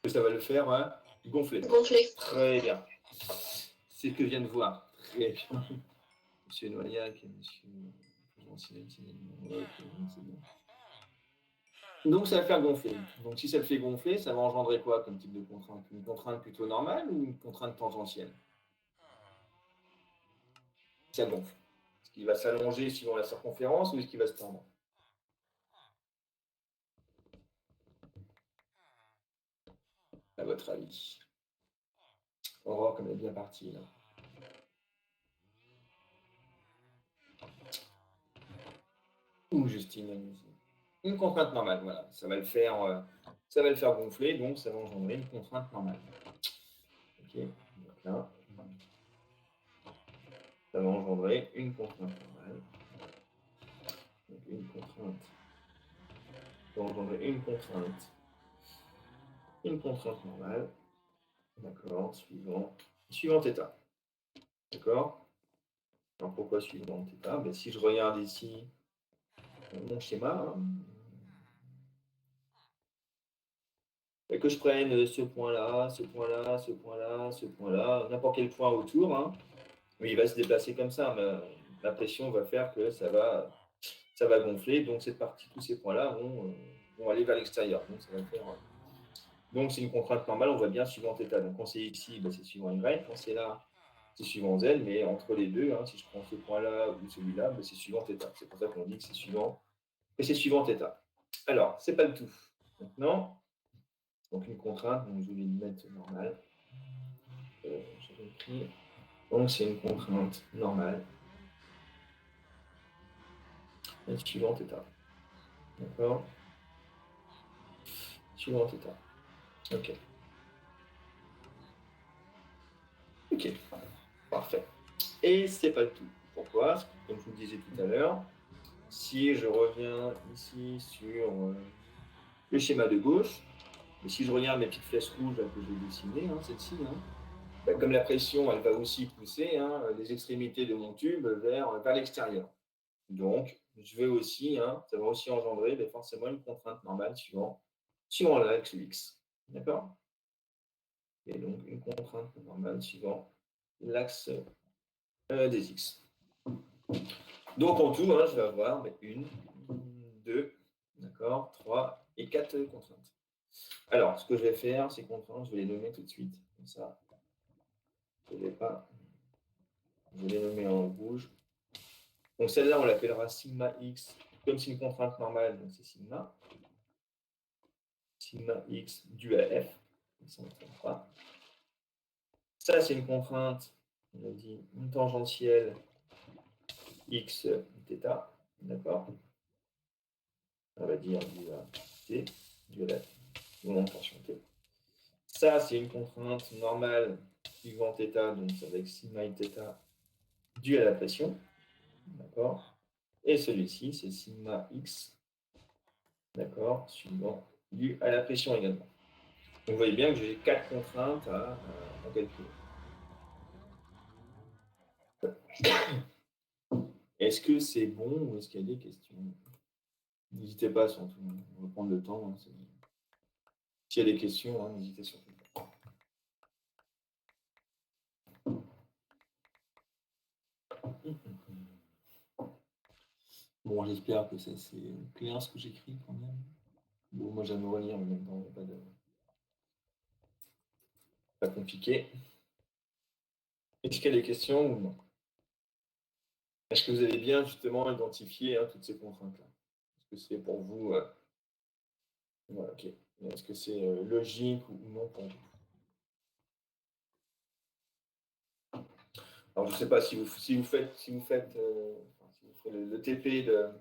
Que ça va le faire gonfler. Gonfler. Très bien. C'est ce que je viens de voir. Très bien. Monsieur Noyac et monsieur. Donc ça va le faire gonfler. Donc si ça le fait gonfler, ça va engendrer quoi comme type de contrainte? Une contrainte plutôt normale ou une contrainte tangentielle? Ça gonfle. Est-ce qu'il va s'allonger suivant la circonférence ou est-ce qu'il va se tendre? à votre avis? Aurore, comme elle est bien partie là. Ou Justine, allez-y. Une contrainte normale, voilà. Ça va le faire gonfler, donc ça va engendrer une contrainte normale. Ok, donc là, ça va engendrer une contrainte normale. Donc une contrainte. Ça va engendrer une contrainte normale. D'accord, suivant θ. D'accord? Alors pourquoi suivant θ? Ben, si je regarde ici mon schéma, hein, et que je prenne ce point-là, ce point-là, ce point-là, ce point-là, n'importe quel point autour, hein, oui, il va se déplacer comme ça, mais la pression va faire que ça va gonfler, donc cette partie, tous ces points-là vont aller vers l'extérieur. Donc ça va faire. Donc c'est une contrainte normale, on voit bien suivant θ. Donc quand c'est ici, ben, c'est suivant Y, quand c'est là, c'est suivant Z, mais entre les deux, hein, si je prends ce point-là ou celui-là, ben, c'est suivant θ. C'est pour ça qu'on dit que c'est suivant θ. Alors, c'est pas le tout. Maintenant, donc une contrainte, donc je vais le mettre normal. J'avais écrit. Donc c'est une contrainte normale. Et suivant θ. D'accord? Suivant θ. Ok. Ok. Parfait. Et c'est pas le tout. Pourquoi? Parce que, comme je vous le disais tout à l'heure, si je reviens ici sur le schéma de gauche, et si je regarde mes petites flèches rouges là, que je vais dessiner, hein, celle-ci, hein, ben, comme la pression, elle va aussi pousser hein, les extrémités de mon tube vers l'extérieur. Donc, je vais aussi, hein, ça va aussi engendrer ben, forcément une contrainte normale suivant l'axe X. D'accord? Et donc, une contrainte normale suivant l'axe des X. Donc, en tout, hein, je vais avoir ben, une, deux, d'accord, 3 et 4 contraintes. Alors, ce que je vais faire, ces contraintes, je vais les nommer tout de suite. Comme ça, je ne vais pas. Je vais les nommer en rouge. Donc, celle-là, on l'appellera sigma X, comme c'est une contrainte normale, donc c'est sigma. Sigma X dû à F. Ça, on ne trompe pas. Ça, c'est une contrainte, on a dit, une tangentielle X θ. D'accord? On va dire dû à T, dû à la tension T. Ça, c'est une contrainte normale suivant θ, donc c'est avec sigma θ dû à la pression. D'accord? Et celui-ci, c'est sigma X, d'accord, suivant dû à la pression également. Donc vous voyez bien que j'ai 4 contraintes à calculer. Est-ce que c'est bon ou est-ce qu'il y a des questions? N'hésitez pas, surtout. On va prendre le temps. Hein, s'il y a des questions, hein, n'hésitez surtout pas. Bon, j'espère que c'est clair ce que j'écris quand même. Bon, moi j'aime relire, mais en même temps, pas compliqué. Est-ce qu'il y a des questions ou non? Est-ce que vous avez bien justement identifié hein, toutes ces contraintes-là? Est-ce que c'est pour vous voilà, ok. Est-ce que c'est logique ou non pour vous? Alors je ne sais pas si vous faites le TP de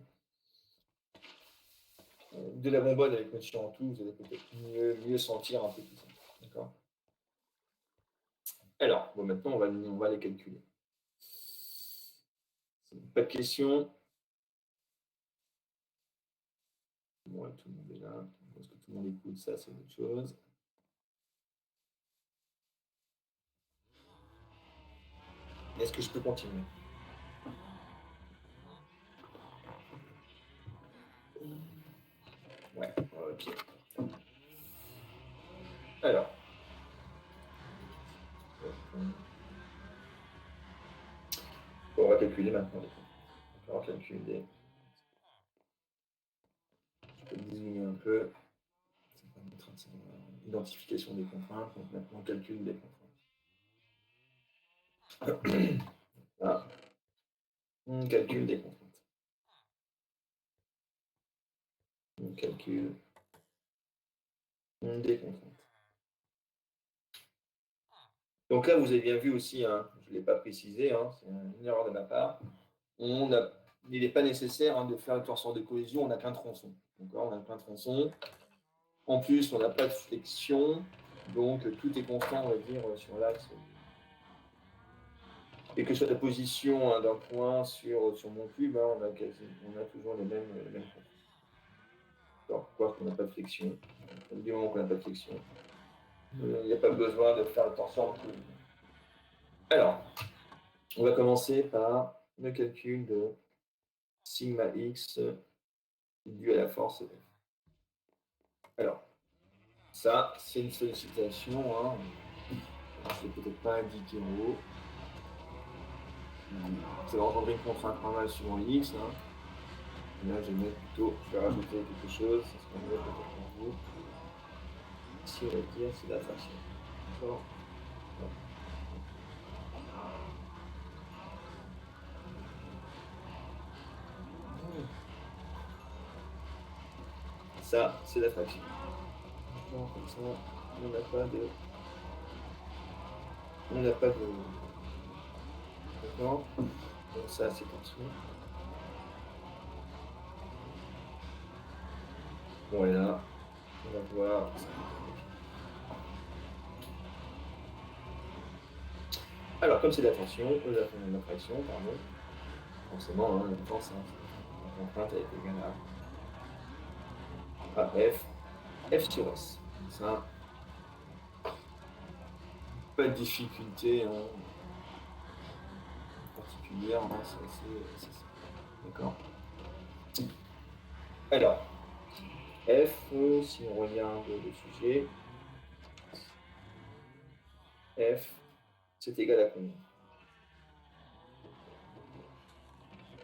la bonbonne avec monsieur en tout, vous allez peut-être mieux sentir un peu tout ça. D'accord? Alors, bon, maintenant on va les calculer. Pas de questions? Bon, tout le monde est là. Est-ce que tout le monde écoute ça? C'est autre chose. Est-ce que je peux continuer? Ouais, ok. Alors. On va calculer maintenant les contraintes. On va calculer. Je peux désigner un peu. Ça permettra de l'identification des contraintes. Donc maintenant, calcul des contraintes. Voilà. On calcule des contraintes. On calcule des contraintes. Donc là, vous avez bien vu aussi, hein, je ne l'ai pas précisé, hein, c'est une erreur de ma part. Il n'est pas nécessaire hein, de faire le torseur de cohésion, on n'a qu'un tronçon. D'accord, on n'a qu'un tronçon. En plus, on n'a pas de flexion, donc tout est constant, on va dire, sur l'axe. Et que ce soit la position hein, d'un point sur mon cube, hein, on a toujours les mêmes contrôles. Alors, pourquoi on n'a pas de flexion? Du moment qu'on n'a pas de flexion, il n'y a pas besoin de faire le torseur de cohésion. Alors, on va commencer par le calcul de sigma x dû à la force F. Alors, ça, c'est une sollicitation. Hein. Je ne vais peut-être pas indiquer en haut. Ça va engendrer une contrainte normale suivant x. Hein. Et là, je vais mettre plutôt, je vais rajouter quelque chose. Ça sera mieux peut-être pour vous. Ici, on va dire c'est la fraction. D'accord. Ça, c'est la fraction. D'accord, comme ça, on n'a pas de. D'accord. Donc ça, c'est tension. Bon, et là, on va voir. Alors, comme c'est la tension, la fraction, pardon, forcément, hein, la force, la contrainte est égale à F sur S. Ça, pas de difficulté hein, particulière, hein, c'est ça. D'accord. Alors, F, si on regarde le sujet, F, c'est égal à combien?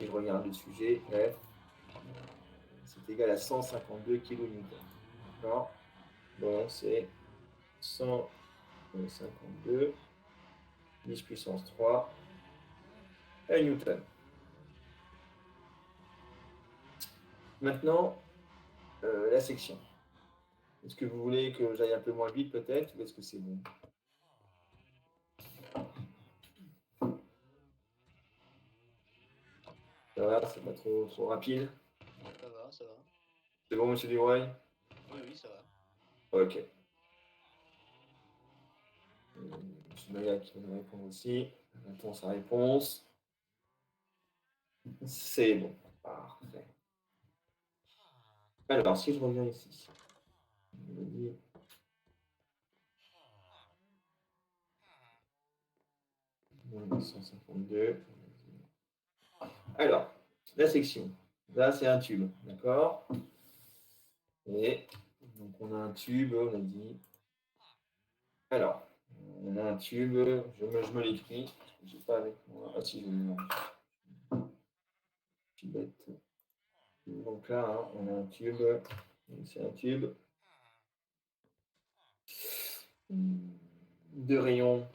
Et je regarde le sujet, F, c'est égal à 152 kN. D'accord. Bon, c'est 152 10 puissance 3 Newton. Maintenant, la section. Est-ce que vous voulez que j'aille un peu moins vite peut-être ou est-ce que c'est bon? Ça va, c'est pas trop rapide? Ça va, ça va. C'est bon, monsieur Duroy? Oui, oui, ça va. Ok. Monsieur Maya qui va nous répondre aussi. J'attends sa réponse. C'est bon. Parfait. Alors, si je reviens ici, je me dis. Moins 152. Alors, la section. Là, c'est un tube, d'accord? Et donc, on a un tube, on a dit. Alors, on a un tube, je me l'écris. Je ne sais pas avec moi. Ah, si, je me suis bête. Donc là, hein, on a un tube. C'est un tube de rayon.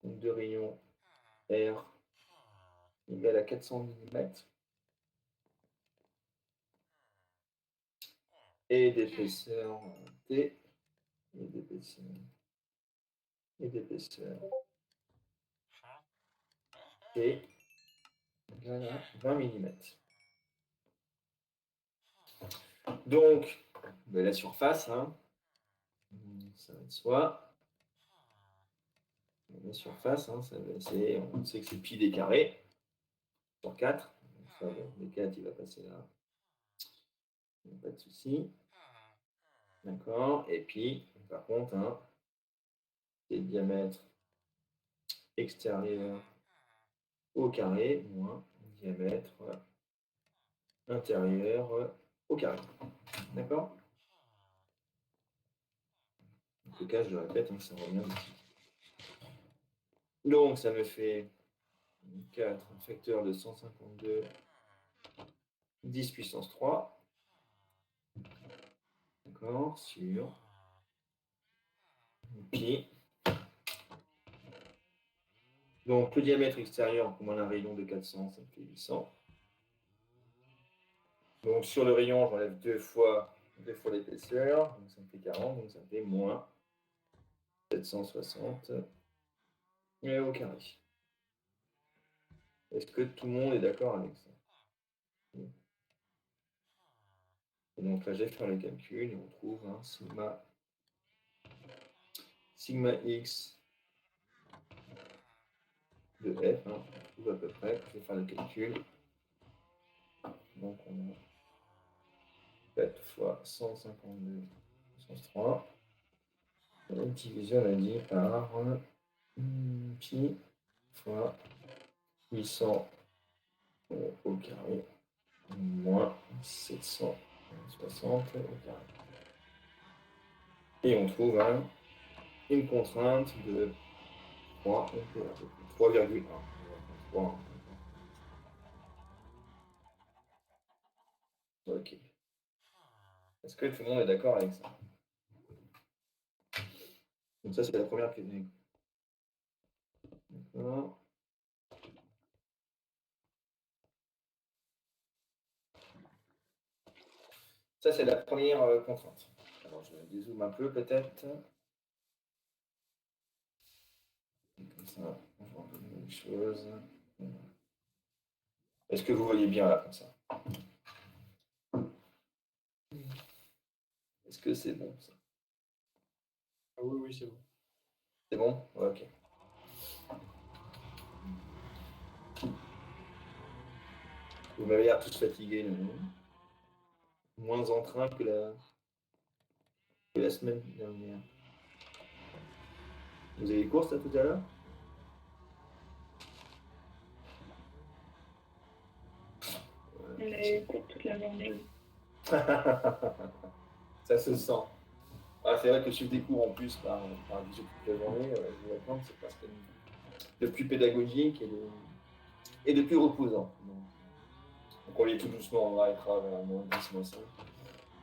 De rayon R égal à 400 mm. Et d'épaisseur T. Et d'épaisseur T. Égale à 20 mm. Donc, la surface, hein, ça va de soi. La surface, hein, on sait que c'est pi d carré sur 4. Donc ça, le 4, il va passer là. Pas de souci. D'accord. Et puis, par contre, hein, c'est le diamètre extérieur au carré moins diamètre intérieur au carré. D'accord. En tout cas, je le répète, hein, ça revient ici. Donc, ça me fait 4, un facteur de 152, 10 puissance 3. D'accord, sur pi. Donc, le diamètre extérieur, comme on a un rayon de 400, ça me fait 800. Donc, sur le rayon, j'enlève deux fois l'épaisseur, donc ça me fait 40, donc ça me fait moins 760 et au carré. Est-ce que tout le monde est d'accord avec ça? Et donc là, j'ai fait le calcul et on trouve un sigma x de f, hein, on trouve à peu près, je vais faire le calcul. Donc on a 4 fois 152 puissance 3. La division, on a dit par pi fois 800 au carré moins 760 au carré. Et on trouve une contrainte de 3,1. Ok. Est-ce que tout le monde est d'accord avec ça? Donc ça, c'est la première question. D'accord. Ça, c'est la première contrainte. Alors, je dézoome un peu, peut-être. Comme ça, on voit un peu mieux les choses. Est-ce que vous voyez bien, là, comme ça? Est-ce que c'est bon, ça? Ah oui, oui, c'est bon. C'est bon? Ok. Vous m'avez l'air tous fatigués, non? Moins en train que la semaine dernière. Vous avez les courses là, tout à l'heure? On a eu cours toute la journée. Ça se sent. Ah, c'est vrai que suivre des cours en plus par visio toute la journée, je vous l'accorde, c'est pas ce qu'il y a de plus pédagogique et de plus reposant. Donc on lit tout doucement, on arrêtera vers moins 10, moins 5.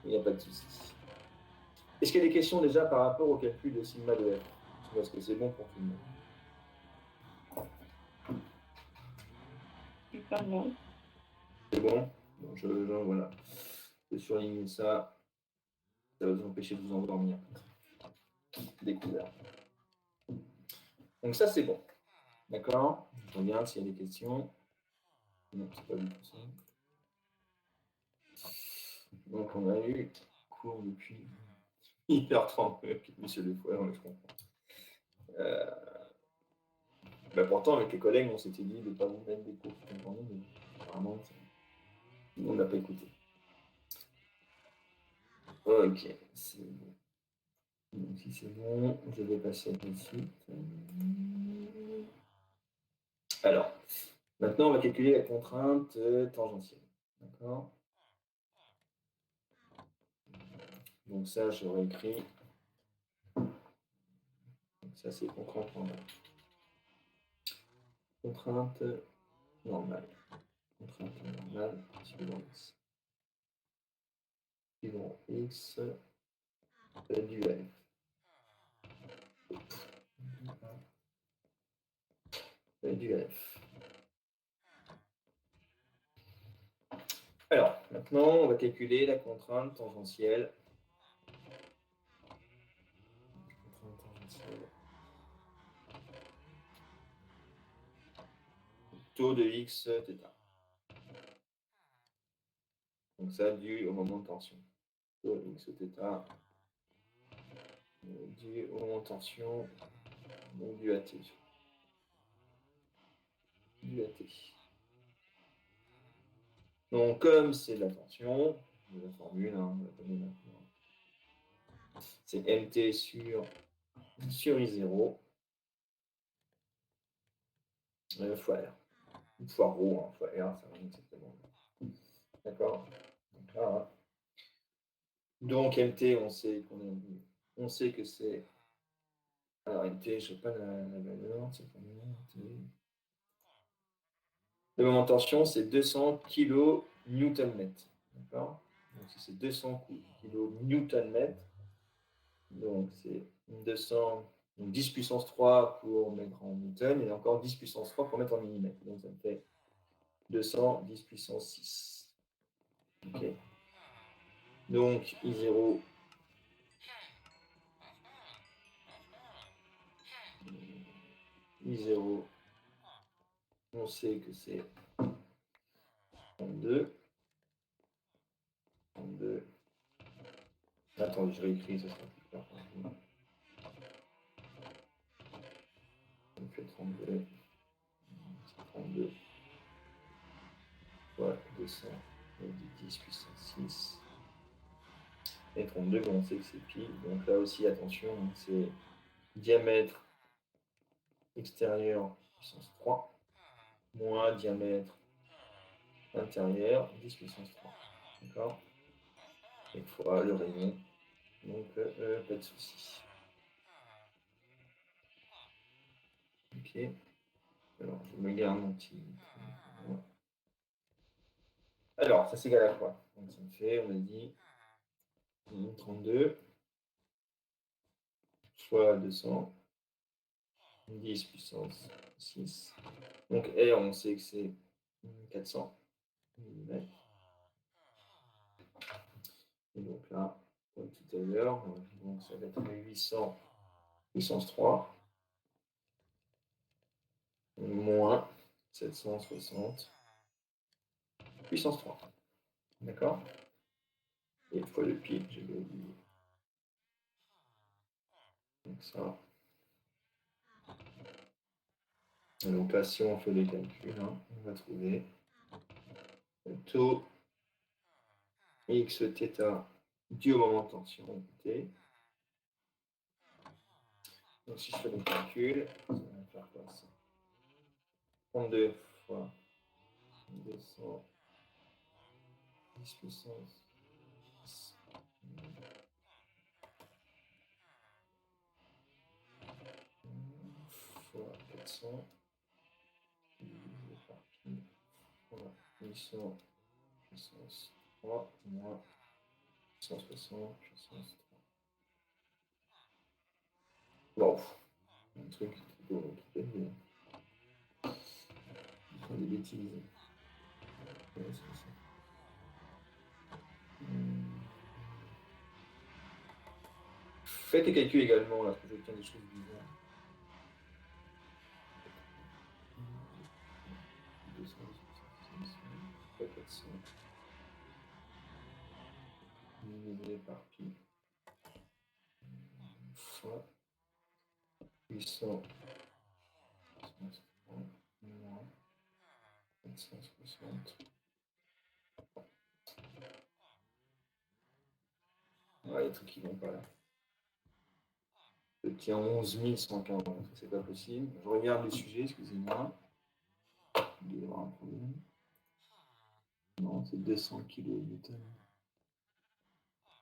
Il n'y a pas de souci. Est-ce qu'il y a des questions déjà par rapport au calcul de sigma de f? Est-ce que c'est bon pour tout le monde? Ça va. C'est bon? Donc voilà. Je vais surligner ça. Ça va vous empêcher de vous endormir. Découvert. Donc ça, c'est bon. D'accord? Je regarde s'il y a des questions. Non, c'est pas du tout ça. Donc on a eu cours depuis hyper 30 monsieur Lefoy, je comprends. Pourtant, avec les collègues, on s'était dit de ne pas vous mettre des cours toute la journée, mais apparemment, on n'a pas écouté. Ok, c'est bon. Donc si c'est bon, je vais passer à la suite. Alors, maintenant, on va calculer la contrainte tangentielle. D'accord? Donc ça, j'aurais écrit. Donc ça, c'est contrainte normale. Contrainte normale. Contrainte normale suivant x. Suivant x du f. Du f. Alors, maintenant, on va calculer la contrainte tangentielle. Taux de x θ. Donc ça, dû au moment de tension. Taux de x θ dû au moment de tension, donc dû à t. Dû à t. Donc comme c'est de la tension, la formule, on va donner maintenant. C'est mt sur I0 fois R. Fois ρ, fois R, ça va exactement. D'accord? Donc là, donc mt, on sait que c'est. Alors mt, je ne sais pas la valeur, c'est combien mt? Le moment de tension, c'est 200 kN net. D'accord? Donc si c'est 200 kN net, donc c'est 200, donc 10 puissance 3 pour mettre en newton, et encore 10 puissance 3 pour mettre en millimètres. Donc ça me fait 200, 10 puissance 6. Ok. Donc I0, I0, on sait que c'est 32. 32. Attendez, je réécris, ça sera plus clair. On fait 32. C'est 32. Voilà, 200. On dit 10 puissance 6. Et 32, comme on sait que c'est pi. Donc là aussi, attention, hein, c'est diamètre extérieur puissance 3 moins diamètre intérieur 10 puissance 3. D'accord? Et fois le rayon. Donc, pas de souci. Ok. Alors, je me garde mon petit. Alors, ça s'égale à quoi? Donc, ça me fait, on a dit, 32 fois 200, 10 puissance 6. Donc, R, on sait que c'est 400 mm. Et donc là, comme tout à l'heure, donc ça va être 800 puissance 3 moins 760 puissance 3. D'accord? Et fois le pi, je vais oublier. Donc ça. Et donc là, si on fait les calculs, hein, on va trouver le taux x θ dû au moment de tension T. Donc si je fais les calculs, ça va faire quoi ça? 32 fois 200 10 puissance 10 fois 400 divisé par pi fois 800 puissance 3 moins 160 puissance 3. Bon, un truc qui est bien. Des bêtises. Ouais, c'est ça. Faites les calculs également, là, parce que j'obtiens des choses bizarres. 200, 400 divisé par pi fois 800 moins 460. Ouais, il y a des trucs qui vont pas là. Je tiens 11 140, c'est pas possible. Je regarde le sujet, excusez-moi. Il doit y avoir un problème. Non, c'est 200 kN.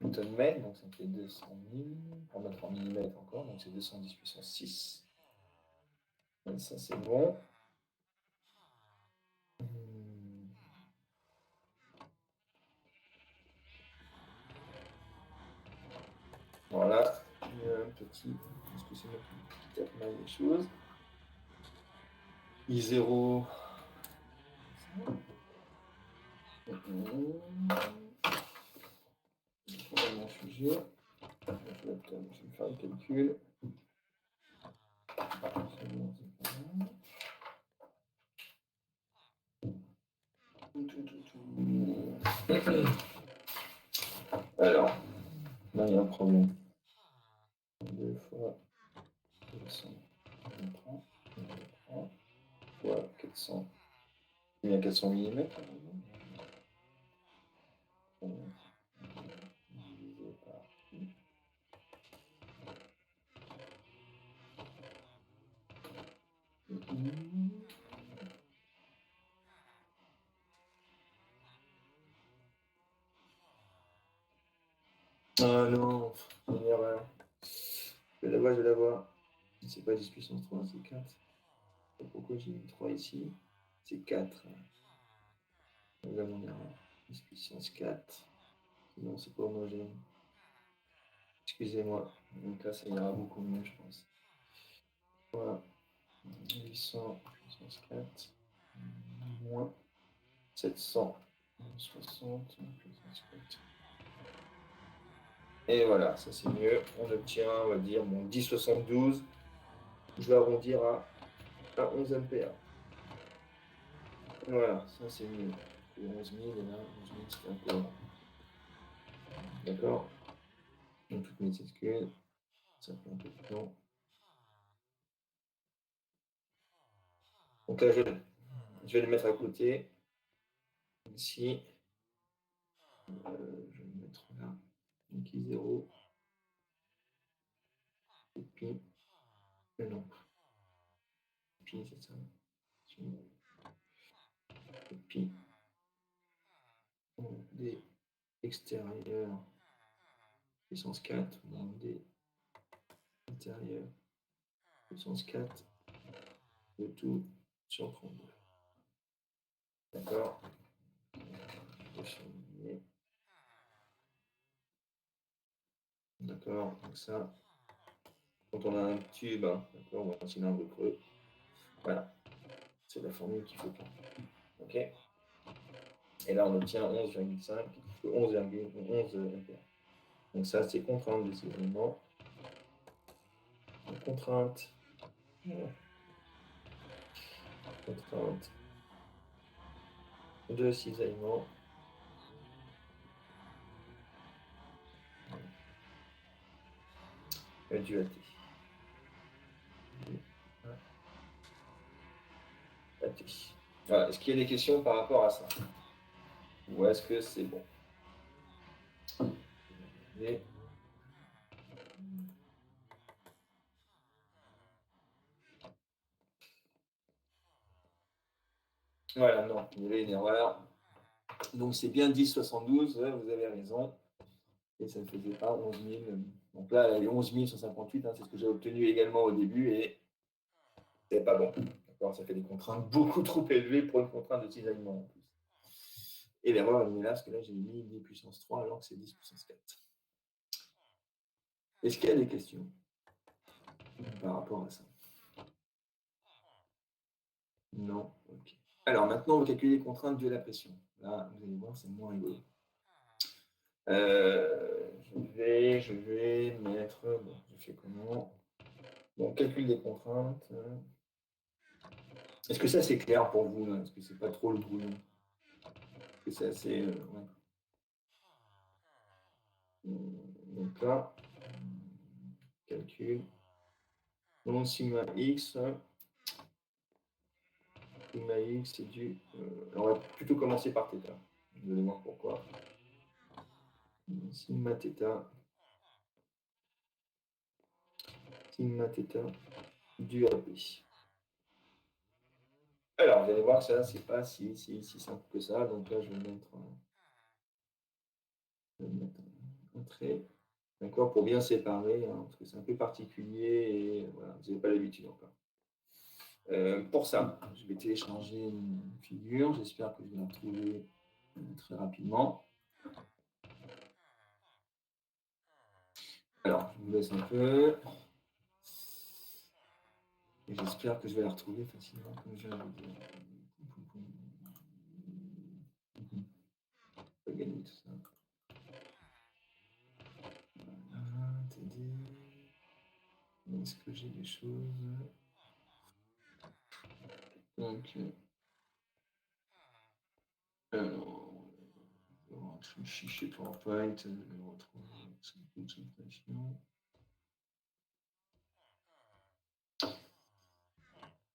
Newton-mètre, donc ça fait 200 000. On va mettre en millimètres encore, donc c'est 210 puissance 6. Et ça, c'est bon. Voilà, il y a un petit. Est-ce que c'est moi qui tape mal les choses? I0. Mon sujet. Je vais me faire le calcul. Alors, là, il y a un problème. 2 fois 200, on prend, fois 400. Il y a 400 mm. Divisé par pi. Ah non, une erreur. Je vais la voir. C'est pas 10 puissance 3, c'est 4. Je sais pas pourquoi j'ai mis 3 ici. C'est 4. Là, mon erreur. 10 puissance 4. Non, c'est pas homogène. Excusez-moi. Donc là, ça ira beaucoup mieux, je pense. Voilà. 800 puissance 4. Moins 760 puissance 4. Et voilà, ça c'est mieux. On obtient, on va dire, mon 10,72. Je vais arrondir à à 11 ampères. Voilà, ça c'est mieux. Le 11 000 et là, 11 000 c'est un peu grand. D'accord? Donc toutes mes excuses, ça fait un peu de temps. Donc là, je vais le mettre à côté. Ici, je vais le mettre là. Donc I0. Et puis, non. Puis, c'est ça. Et puis, on D extérieur, puissance 4, moins D intérieur, puissance 4, le tout sur 32. D'accord? Je vais surligner. D'accord, donc ça, quand on a un tube, hein, d'accord, ou un cylindre creux, voilà, c'est la formule qu'il faut prendre. OK? Et là, on obtient 11,5, 11,11 ampères. Donc ça, c'est contrainte de cisaillement. Contrainte. Contrainte de cisaillement. Du AT. AT. Voilà. Est-ce qu'il y a des questions par rapport à ça? Ou est-ce que c'est bon? Et... Voilà, non, il y avait une erreur. Donc c'est bien 10,72, vous avez raison. Et ça ne faisait pas 11 000. Donc là, il y a 11 158, hein, c'est ce que j'ai obtenu également au début, et c'est pas bon. D'accord, ça fait des contraintes beaucoup trop élevées pour une contrainte de cisaillement en plus. Et l'erreur, elle est là, parce que là, j'ai mis 10 puissance 3 alors que c'est 10 puissance 4. Est-ce qu'il y a des questions par rapport à ça? Non. Ok. Alors maintenant, on va calculer les contraintes de la pression. Là, vous allez voir, c'est moins rigolo. Je vais mettre. Bon, je fais comment? Donc, calcul des contraintes. Est-ce que ça c'est clair pour vous là? Est-ce que c'est pas trop le brouillon? Est-ce que c'est assez. Ouais. Donc là, calcul. Donc sigma x. Sigma x, c'est du. On va plutôt commencer par θ. Vous allez voir pourquoi. Sigma θ. Sigma θ du AP. Alors, vous allez voir que ça, c'est pas si simple que ça. Donc là, je vais mettre un trait. D'accord, pour bien séparer, hein, parce que c'est un peu particulier et voilà, vous n'avez pas l'habitude encore. Pour ça, je vais télécharger une figure. J'espère que je vais la retrouver très rapidement. Alors, je vous laisse un peu. Et j'espère que je vais la retrouver facilement, comme je viens de vous dire. Je vais gagner tout ça. Voilà, TD. Est-ce que j'ai des choses? Donc, alors, le fichier PowerPoint, je vais le retrouver. C'est une concentration.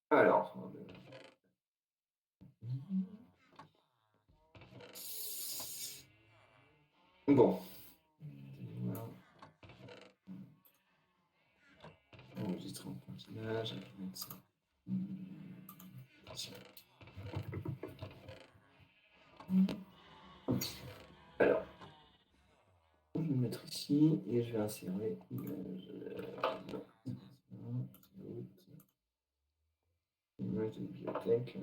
Alors, bon. Enregistrer en pointillage, je vais mettre ça. Alors, je vais le mettre ici et je vais insérer image. Image de bibliothèque.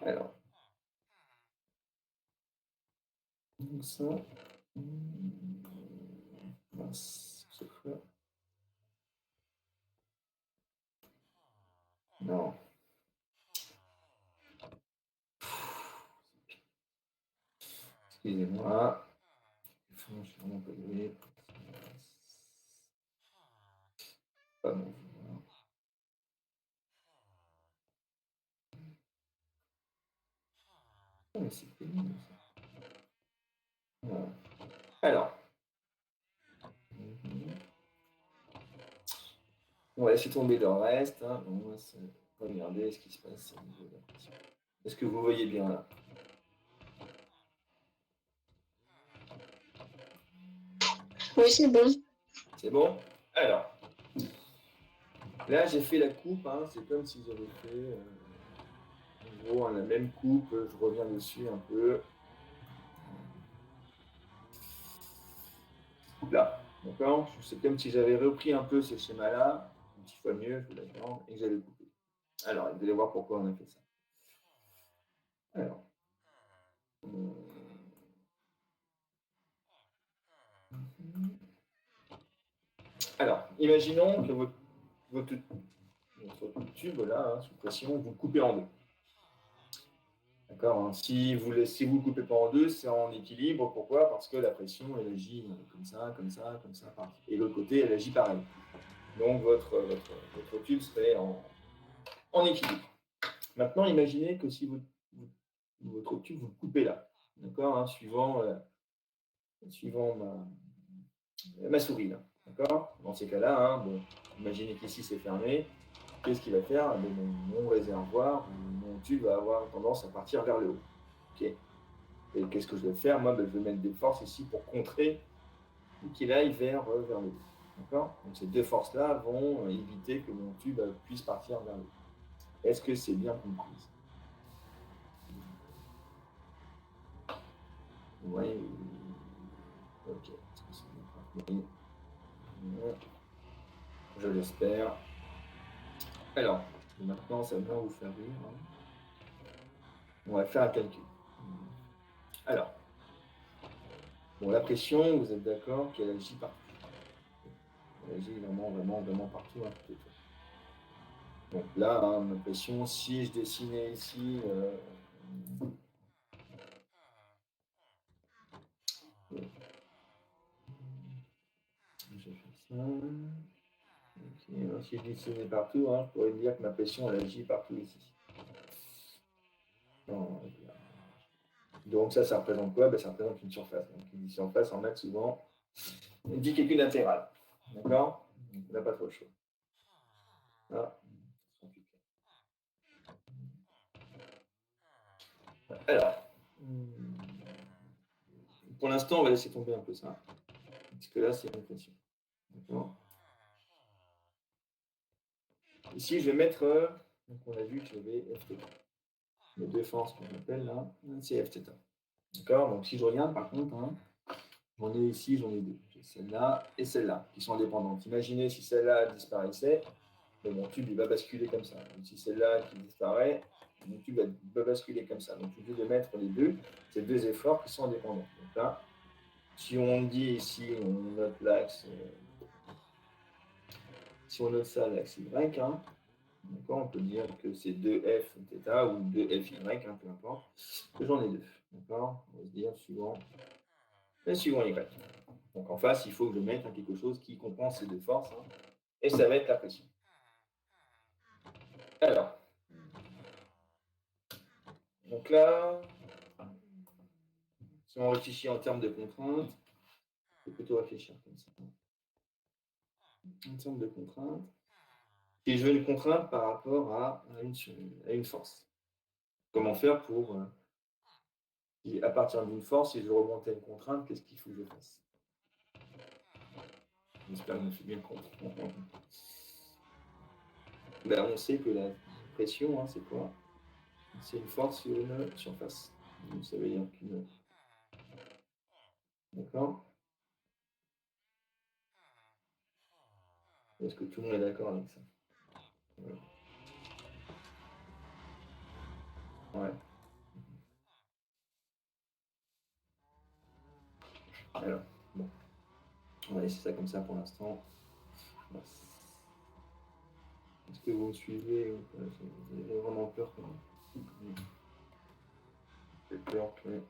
Alors, donc ça. Mince, c'est quoi? Non. Excusez-moi. Je suis vraiment pas doué. Pas bon. Oh, mais c'est pénible, ça. Voilà. Alors. On va laisser tomber le reste. Hein. On va se regarder ce qui se passe au niveau de la pression. Est-ce que vous voyez bien là? Oui, c'est bon. C'est bon? Alors, là j'ai fait la coupe, hein. C'est comme si j'avais fait en gros la même coupe, je reviens dessus un peu. Là, d'accord? C'est comme si j'avais repris un peu ce schéma-là, un petit fois mieux, je vous l'accorde, et que j'avais coupé. Alors, vous allez voir pourquoi on a fait ça. Alors, imaginons que votre tube là, hein, sous pression, vous le coupez en deux. D'accord, hein. Si vous le coupez pas en deux, c'est en équilibre. Pourquoi? Parce que la pression, elle agit comme ça, comme ça, comme ça. Et l'autre côté, elle agit pareil. Donc votre tube serait en équilibre. Maintenant, imaginez que si votre tube, vous le coupez là. D'accord, hein, suivant ma souris là. D'accord. Dans ces cas-là, hein, bon, imaginez qu'ici c'est fermé. Qu'est-ce qu'il va faire? Mon réservoir, mon tube va avoir tendance à partir vers le haut. Ok. Et qu'est-ce que je vais faire? Moi, je vais mettre des forces ici pour contrer qu'il aille vers le haut. D'accord? Donc ces deux forces-là vont éviter que mon tube puisse partir vers le haut. Est-ce que c'est bien compris? Oui. Ok. Est-ce que c'est bien compris? Je l'espère. Alors, maintenant, ça va vous faire rire. Hein. On va faire un calcul. Alors, bon, la pression, vous êtes d'accord qu'elle agit partout. Elle agit vraiment, vraiment, vraiment partout. Hein, tout. Donc là, hein, ma pression, si je dessinais ici, je fais ça. Okay. Si je dessinais partout, hein, je pourrais dire que ma pression, elle agit partout ici. Non, donc ça représente quoi? Ben, ça représente une surface. Donc une surface, en maths, souvent, on dit qu'équilatérale. D'accord? On n'a pas trop le choix. Ah. Alors, pour l'instant, on va laisser tomber un peu ça. Parce que là, c'est une pression. D'accord? Ici, je vais mettre, donc on a vu que j'avais Fθ. Les deux forces qu'on appelle là, c'est Fθ. D'accord? Donc si je regarde, par contre, hein, j'en ai ici, j'en ai deux. J'ai celle-là et celle-là, qui sont indépendantes. Imaginez si celle-là disparaissait, mon tube il va basculer comme ça. Donc, si celle-là qui disparaît, mon tube va basculer comme ça. Donc je suis obligé de mettre les deux, ces deux efforts qui sont indépendants. Donc là, si on dit ici, on note l'axe, si on note ça, l'axe Y, hein, d'accord, on peut dire que c'est 2F θ ou 2FY, hein, peu importe, que j'en ai deux. D'accord? On va se dire suivant Y. Donc en face, il faut que je mette quelque chose qui compense ces deux forces, hein, et ça va être la pression. Alors, donc là, si on réfléchit en termes de contraintes, il faut plutôt réfléchir comme ça. En termes de contraintes, si je veux une contrainte par rapport à une force, comment faire pour, à partir d'une force, si je veux remonter à une contrainte, qu'est-ce qu'il faut que je fasse? J'espère que je me suis bien compris. Ben, on sait que la pression, hein, c'est quoi? C'est une force sur une surface. Donc, ça veut dire qu'une. D'accord? Est-ce que tout le monde est d'accord avec ça? Ouais. Alors, bon. On va laisser ça comme ça pour l'instant. Est-ce que vous me suivez ou pas? J'ai vraiment peur quand même. J'ai peur que.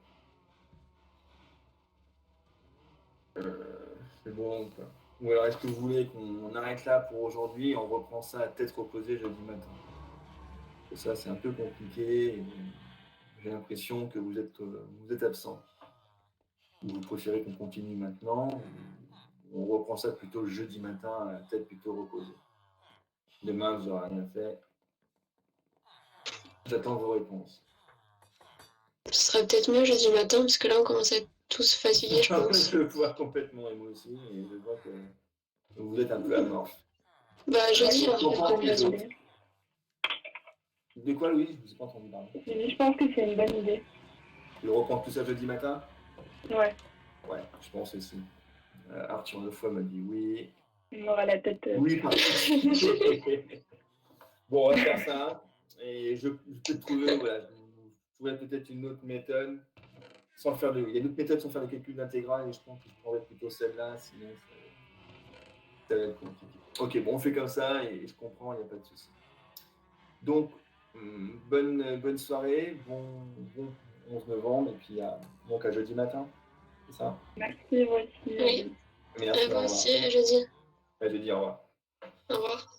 C'est bon ou pas? Ou alors est-ce que vous voulez qu'on arrête là pour aujourd'hui et on reprend ça à tête reposée jeudi matin? Et ça, c'est un peu compliqué. Et j'ai l'impression que vous êtes absent. Ou vous préférez qu'on continue maintenant? Ou on reprend ça plutôt jeudi matin à tête plutôt reposée. Demain, vous n'aurez rien fait. J'attends vos réponses. Ce serait peut-être mieux jeudi matin, parce que là, on commence à être tous fatigués, je pense. Je le vois complètement, et moi aussi, et je vois que vous êtes un peu amorphe. Bah, jeudi, Ouais, on je comprends va les faire autres. De quoi, Louise? Je ne vous ai pas entendu parler. Je pense que c'est une bonne idée. Le reprendre tout ça jeudi matin? Ouais, Ouais, je pense aussi. Arthur Lefoy m'a dit oui. on aura la tête. Oui, pardon. Bon, on va faire ça. Et je peux trouver, voilà, je trouverai peut-être une autre méthode. Sans faire il y a d'autres méthodes sans faire le calcul d'intégral et je pense que je prendrais plutôt celle-là, sinon ça va être compliqué. Ok, bon, on fait comme ça et je comprends, il n'y a pas de souci. Donc, bonne soirée, bon 11 novembre et puis donc à jeudi matin, c'est ça? Merci, vous aussi. Oui. Merci, au Vous revoir. aussi, à jeudi. À jeudi, au revoir. Au revoir.